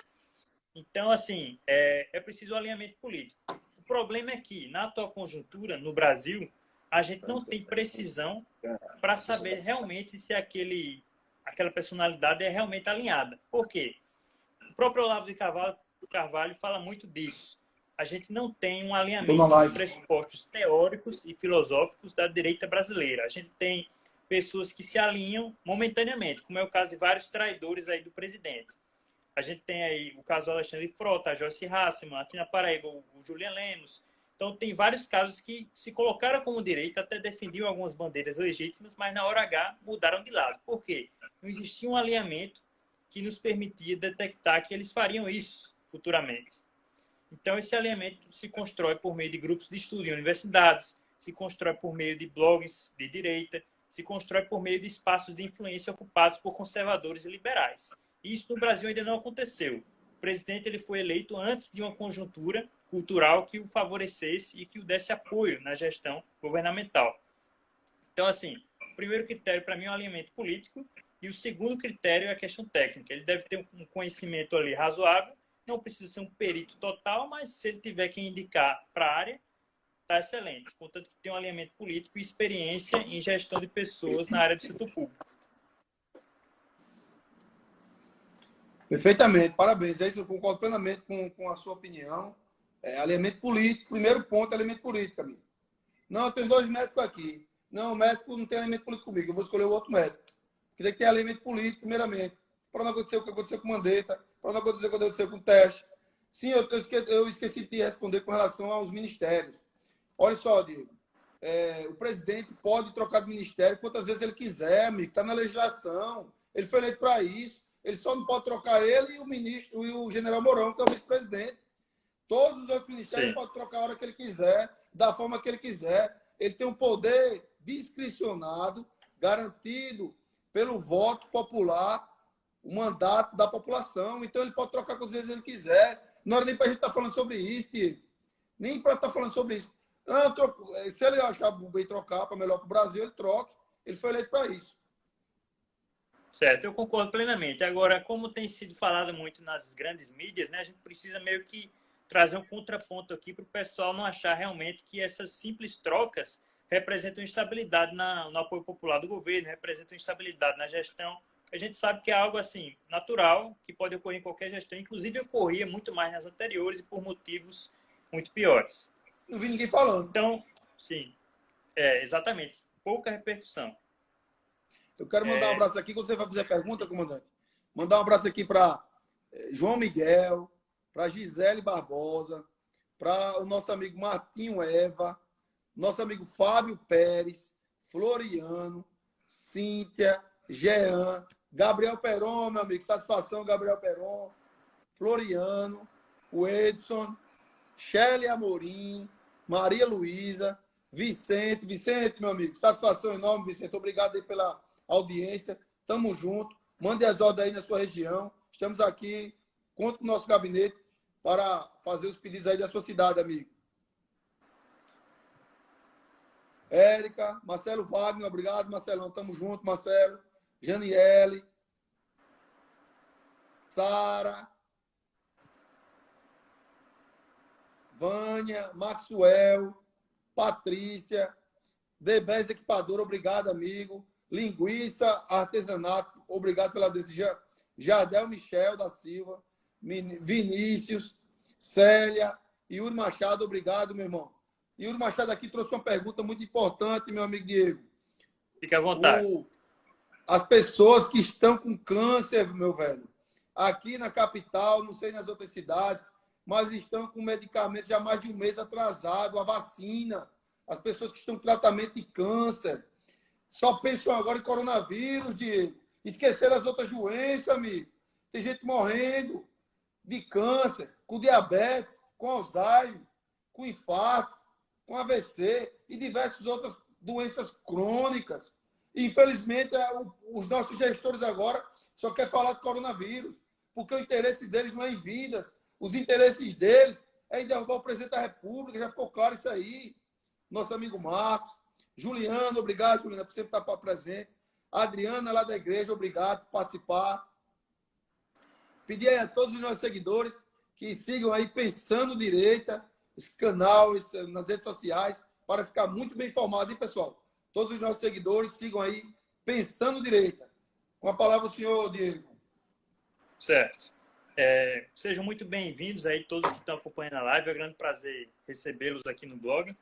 Então, assim, é preciso alinhamento político. O problema é que, na atual conjuntura, no Brasil, a gente não tem precisão para saber realmente se aquela personalidade é realmente alinhada. Por quê? O próprio Olavo de Carvalho fala muito disso. A gente não tem um alinhamento dos pressupostos teóricos e filosóficos da direita brasileira. A gente tem pessoas que se alinham momentaneamente, como é o caso de vários traidores aí do presidente. A gente tem aí o caso do Alexandre Frota, a Joyce Hasselmann, aqui na Paraíba, o Julian Lemos. Então, tem vários casos que se colocaram como direita, até defendiam algumas bandeiras legítimas, mas na hora H mudaram de lado. Por quê? Não existia um alinhamento que nos permitia detectar que eles fariam isso futuramente. Então, esse alinhamento se constrói por meio de grupos de estudo em universidades, se constrói por meio de blogs de direita, se constrói por meio de espaços de influência ocupados por conservadores e liberais. E isso no Brasil ainda não aconteceu. O presidente ele foi eleito antes de uma conjuntura cultural que o favorecesse e que o desse apoio na gestão governamental. Então, assim, o primeiro critério para mim é o alinhamento político e o segundo critério é a questão técnica. Ele deve ter um conhecimento ali razoável, não precisa ser um perito total, mas se ele tiver que indicar para a área, está excelente. Portanto, que tem um alinhamento político e experiência em gestão de pessoas na área do setor público. Perfeitamente, parabéns. É isso, eu concordo plenamente com a sua opinião. Alinhamento político, primeiro ponto é alinhamento político, amigo. Não, eu tenho 2 médicos aqui. Não, o médico não tem alinhamento político comigo, eu vou escolher o outro médico. Porque tem que ter alinhamento político, primeiramente. Para não acontecer o que aconteceu com o Mandetta, para não acontecer o que aconteceu com o teste. Sim, eu esqueci de te responder com relação aos ministérios. Olha só, Diego. O presidente pode trocar de ministério quantas vezes ele quiser, amigo. Está na legislação. Ele foi eleito para isso. Ele só não pode trocar ele e o ministro e o general Mourão, que é o vice-presidente. Todos os outros ministérios ele pode trocar a hora que ele quiser, da forma que ele quiser. Ele tem um poder discricionado, garantido pelo voto popular, o mandato da população. Então, ele pode trocar quantas vezes ele quiser. Não era nem para a gente estar falando sobre isso, Diego. Nem para estar falando sobre isso. Não, se ele achar bem trocar para melhor para o Brasil, ele troca. Ele foi eleito para isso. Certo, eu concordo plenamente. Agora, como tem sido falado muito nas grandes mídias, né, a gente precisa meio que trazer um contraponto aqui para o pessoal não achar realmente que essas simples trocas representam instabilidade no apoio popular do governo, representam instabilidade na gestão. A gente sabe que é algo assim natural, que pode ocorrer em qualquer gestão, inclusive ocorria muito mais nas anteriores e por motivos muito piores. Não vi ninguém falando. Então, sim, exatamente, pouca repercussão. Eu quero mandar um abraço aqui, quando você vai fazer a pergunta, comandante. Mandar um abraço aqui para João Miguel, para Gisele Barbosa, para o nosso amigo Martinho Eva, nosso amigo Fábio Pérez, Floriano, Cíntia, Jean, Gabriel Peron, meu amigo, satisfação, Gabriel Peron, Floriano, o Edson, Shelly Amorim, Maria Luísa, Vicente, meu amigo, satisfação enorme, Vicente, obrigado aí pela audiência. Tamo junto. Mande as ordens aí na sua região. Estamos aqui, conto com o nosso gabinete para fazer os pedidos aí da sua cidade, amigo. Érica, Marcelo Wagner, obrigado, Marcelão. Tamo junto, Marcelo. Janiele, Sara, Vânia, Maxwell, Patrícia, Debés Equipador, obrigado, amigo. Linguiça, artesanato, obrigado pela decisão. Jardel Michel da Silva, Vinícius, Célia, Yuri Machado, obrigado, meu irmão. Yuri Machado aqui trouxe uma pergunta muito importante, meu amigo Diego. Fique à vontade. As pessoas que estão com câncer, meu velho, aqui na capital, não sei nas outras cidades, mas estão com medicamento já há mais de um mês atrasado, a vacina. As pessoas que estão com tratamento de câncer só pensam agora em coronavírus, Diego. Esqueceram as outras doenças, amigo. Tem gente morrendo de câncer, com diabetes, com Alzheimer, com infarto, com AVC e diversas outras doenças crônicas. Infelizmente, os nossos gestores agora só querem falar de coronavírus, porque o interesse deles não é em vidas. Os interesses deles é em derrubar o presidente da República. Já ficou claro isso aí. Nosso amigo Marcos. Juliano, obrigado, Juliana, por sempre estar presente. Adriana, lá da igreja, obrigado por participar. Pedir aí a todos os nossos seguidores que sigam aí Pensando Direita, esse canal, nas redes sociais, para ficar muito bem informado, hein, pessoal? Todos os nossos seguidores sigam aí Pensando Direita. Com a palavra o senhor, Diego. Certo. Sejam muito bem-vindos aí todos que estão acompanhando a live. É um grande prazer recebê-los aqui no blog.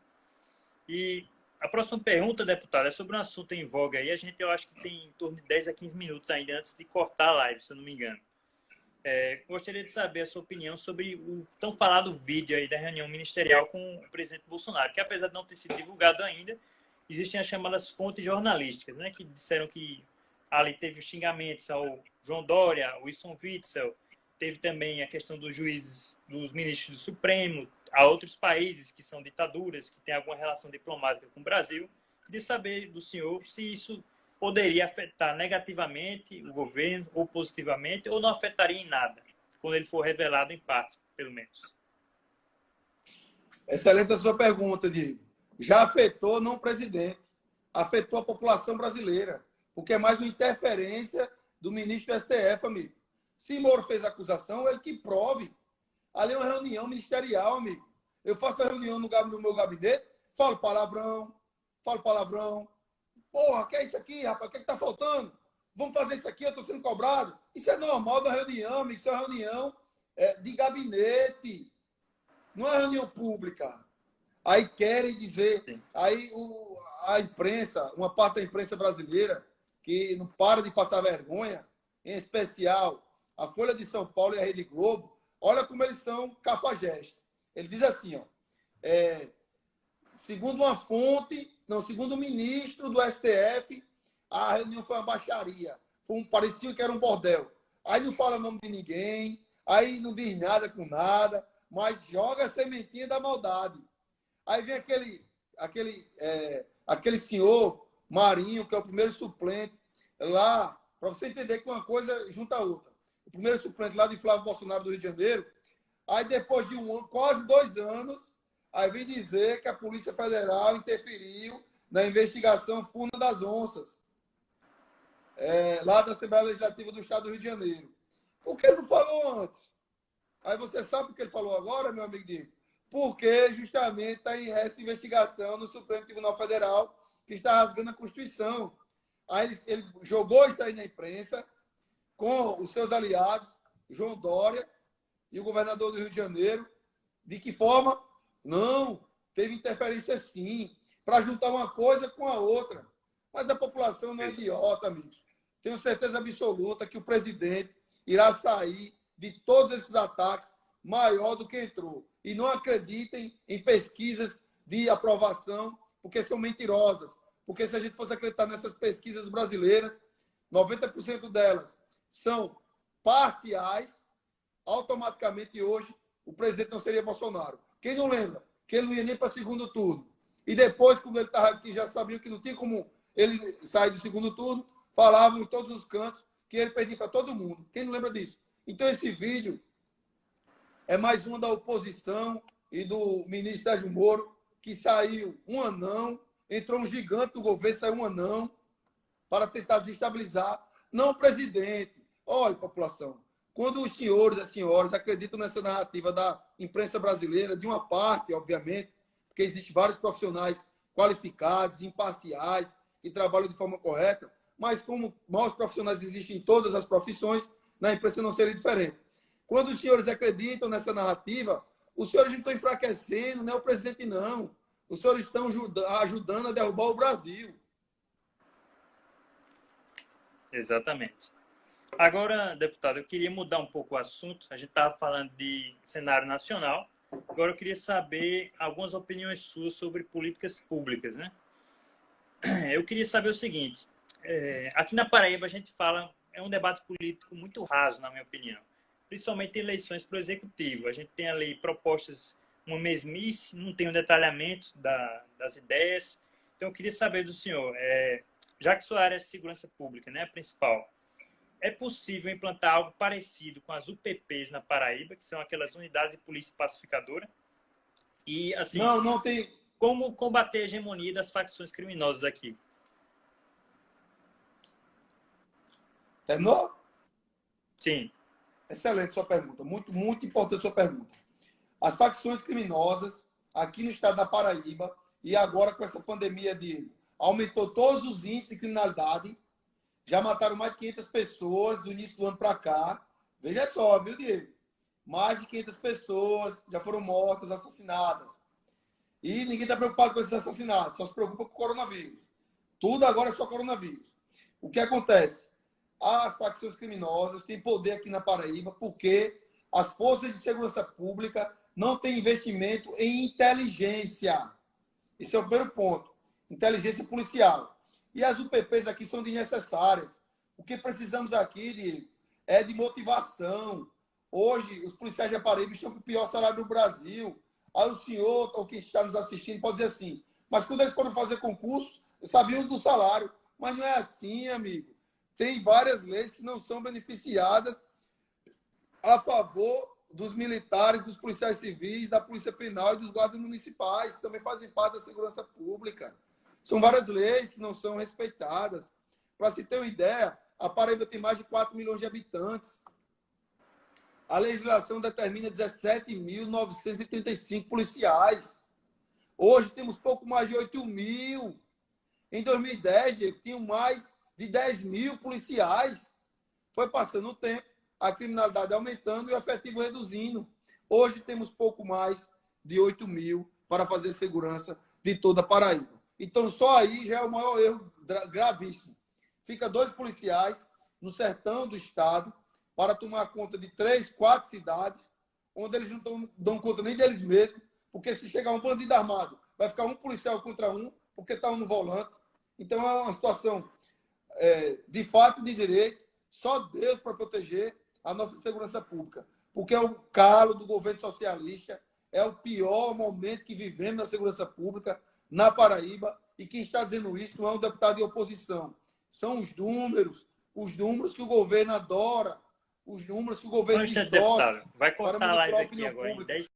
E a próxima pergunta, deputado, é sobre um assunto em voga aí. Eu acho que tem em torno de 10 a 15 minutos ainda antes de cortar a live, se eu não me engano. Gostaria de saber a sua opinião sobre o tão falado vídeo aí da reunião ministerial com o presidente Bolsonaro, que apesar de não ter sido divulgado ainda, existem as chamadas fontes jornalísticas, né, que disseram que ali teve os xingamentos ao João Dória, ao Wilson Witzel, teve também a questão dos juízes, dos ministros do Supremo, a outros países que são ditaduras, que têm alguma relação diplomática com o Brasil. Queria saber do senhor se isso poderia afetar negativamente o governo ou positivamente, ou não afetaria em nada, quando ele for revelado em parte, pelo menos. Excelente a sua pergunta, Diego. Já afetou não o presidente, afetou a população brasileira, porque é mais uma interferência do ministro do STF, amigo. Se Moro fez a acusação, ele que prove. Ali é uma reunião ministerial, amigo. Eu faço a reunião no meu gabinete, falo palavrão. Porra, que é isso aqui, rapaz? O que está faltando? Vamos fazer isso aqui, eu estou sendo cobrado. Isso é normal da reunião, amigo. Isso é uma reunião de gabinete. Não é reunião pública. Aí querem dizer... Aí a imprensa, uma parte da imprensa brasileira, que não para de passar vergonha, em especial a Folha de São Paulo e a Rede Globo, olha como eles são cafajestes. Ele diz assim, ó, segundo uma fonte, não, segundo o ministro do STF, a reunião foi uma baixaria. Parecia que era um bordel. Aí não fala o nome de ninguém, aí não diz nada com nada, mas joga a sementinha da maldade. Aí vem aquele senhor Marinho, que é o primeiro suplente, lá, para você entender que uma coisa junta a outra. O primeiro suplente lá de Flávio Bolsonaro do Rio de Janeiro. Aí depois de quase 2 anos, aí vem dizer que a Polícia Federal interferiu na investigação Furna das Onças, lá da Assembleia Legislativa do Estado do Rio de Janeiro. Por que ele não falou antes? Aí você sabe o que ele falou agora, meu amigo Diego? Porque justamente está em essa investigação no Supremo Tribunal Federal, que está rasgando a Constituição. Aí ele jogou isso aí na imprensa, com os seus aliados, João Dória e o governador do Rio de Janeiro. De que forma? Não, teve interferência sim, para juntar uma coisa com a outra. Mas a população não é idiota, amigos. Tenho certeza absoluta que o presidente irá sair de todos esses ataques maior do que entrou. E não acreditem em pesquisas de aprovação, porque são mentirosas. Porque se a gente fosse acreditar nessas pesquisas brasileiras, 90% delas são parciais, automaticamente hoje o presidente não seria Bolsonaro. Quem não lembra? Que ele não ia nem para segundo turno. E depois, quando ele estava aqui, já sabia que não tinha como ele sair do segundo turno, falavam em todos os cantos que ele perdia para todo mundo. Quem não lembra disso? Então, esse vídeo é mais uma da oposição e do ministro Sérgio Moro, que saiu um anão, entrou um gigante do governo, saiu um anão, para tentar desestabilizar. Não o presidente. Olha, população, quando os senhores e as senhoras acreditam nessa narrativa da imprensa brasileira, de uma parte, obviamente, porque existem vários profissionais qualificados, imparciais, que trabalham de forma correta, mas como maus profissionais existem em todas as profissões, na imprensa não seria diferente. Quando os senhores acreditam nessa narrativa, os senhores não estão enfraquecendo, não é o presidente, não. Os senhores estão ajudando a derrubar o Brasil. Exatamente. Agora, deputado, eu queria mudar um pouco o assunto. A gente estava falando de cenário nacional. Agora eu queria saber algumas opiniões suas sobre políticas públicas, né? Eu queria saber o seguinte. Aqui na Paraíba a gente fala, é um debate político muito raso, na minha opinião. Principalmente em eleições para o executivo. A gente tem ali propostas, uma mesmice, não tem um detalhamento das ideias. Então eu queria saber do senhor, já que sua área é de segurança pública, né, a principal, é possível implantar algo parecido com as UPPs na Paraíba, que são aquelas unidades de polícia pacificadora? E, assim, não tem. Como combater a hegemonia das facções criminosas aqui? Terminou? Sim. Excelente sua pergunta. Muito, muito importante sua pergunta. As facções criminosas aqui no estado da Paraíba, e agora com essa pandemia aumentou todos os índices de criminalidade, já mataram mais de 500 pessoas do início do ano para cá. Veja só, viu, Diego? Mais de 500 pessoas já foram mortas, assassinadas. E ninguém está preocupado com esses assassinatos, só se preocupa com o coronavírus. Tudo agora é só coronavírus. O que acontece? As facções criminosas têm poder aqui na Paraíba porque as forças de segurança pública não têm investimento em inteligência. Esse é o primeiro ponto. Inteligência policial. E as UPPs aqui são desnecessárias. O que precisamos aqui, Diego, é de motivação. Hoje, os policiais de Paraíba estão com o pior salário do Brasil. Aí o senhor, ou quem está nos assistindo, pode dizer assim, mas quando eles foram fazer concurso, sabiam do salário. Mas não é assim, amigo. Tem várias leis que não são beneficiadas a favor dos militares, dos policiais civis, da polícia penal e dos guardas municipais, que também fazem parte da segurança pública. São várias leis que não são respeitadas. Para se ter uma ideia, a Paraíba tem mais de 4 milhões de habitantes. A legislação determina 17.935 policiais. Hoje temos pouco mais de 8 mil. Em 2010, tinham mais de 10 mil policiais. Foi passando o tempo, a criminalidade aumentando e o efetivo reduzindo. Hoje temos pouco mais de 8 mil para fazer segurança de toda a Paraíba. Então, só aí já é o maior erro gravíssimo. Fica 2 policiais no sertão do estado para tomar conta de 3, 4 cidades, onde eles não dão conta nem deles mesmos, porque se chegar um bandido armado, vai ficar um policial contra um, porque está um no volante. Então, é uma situação de fato e de direito, só Deus para proteger a nossa segurança pública, porque é o calo do governo socialista, é o pior momento que vivemos na segurança pública na Paraíba, e quem está dizendo isso não é um deputado de oposição, são os números que o governo adora, os números que o governo distorce Vai para cortar a live manipular a aqui opinião agora em pública. 10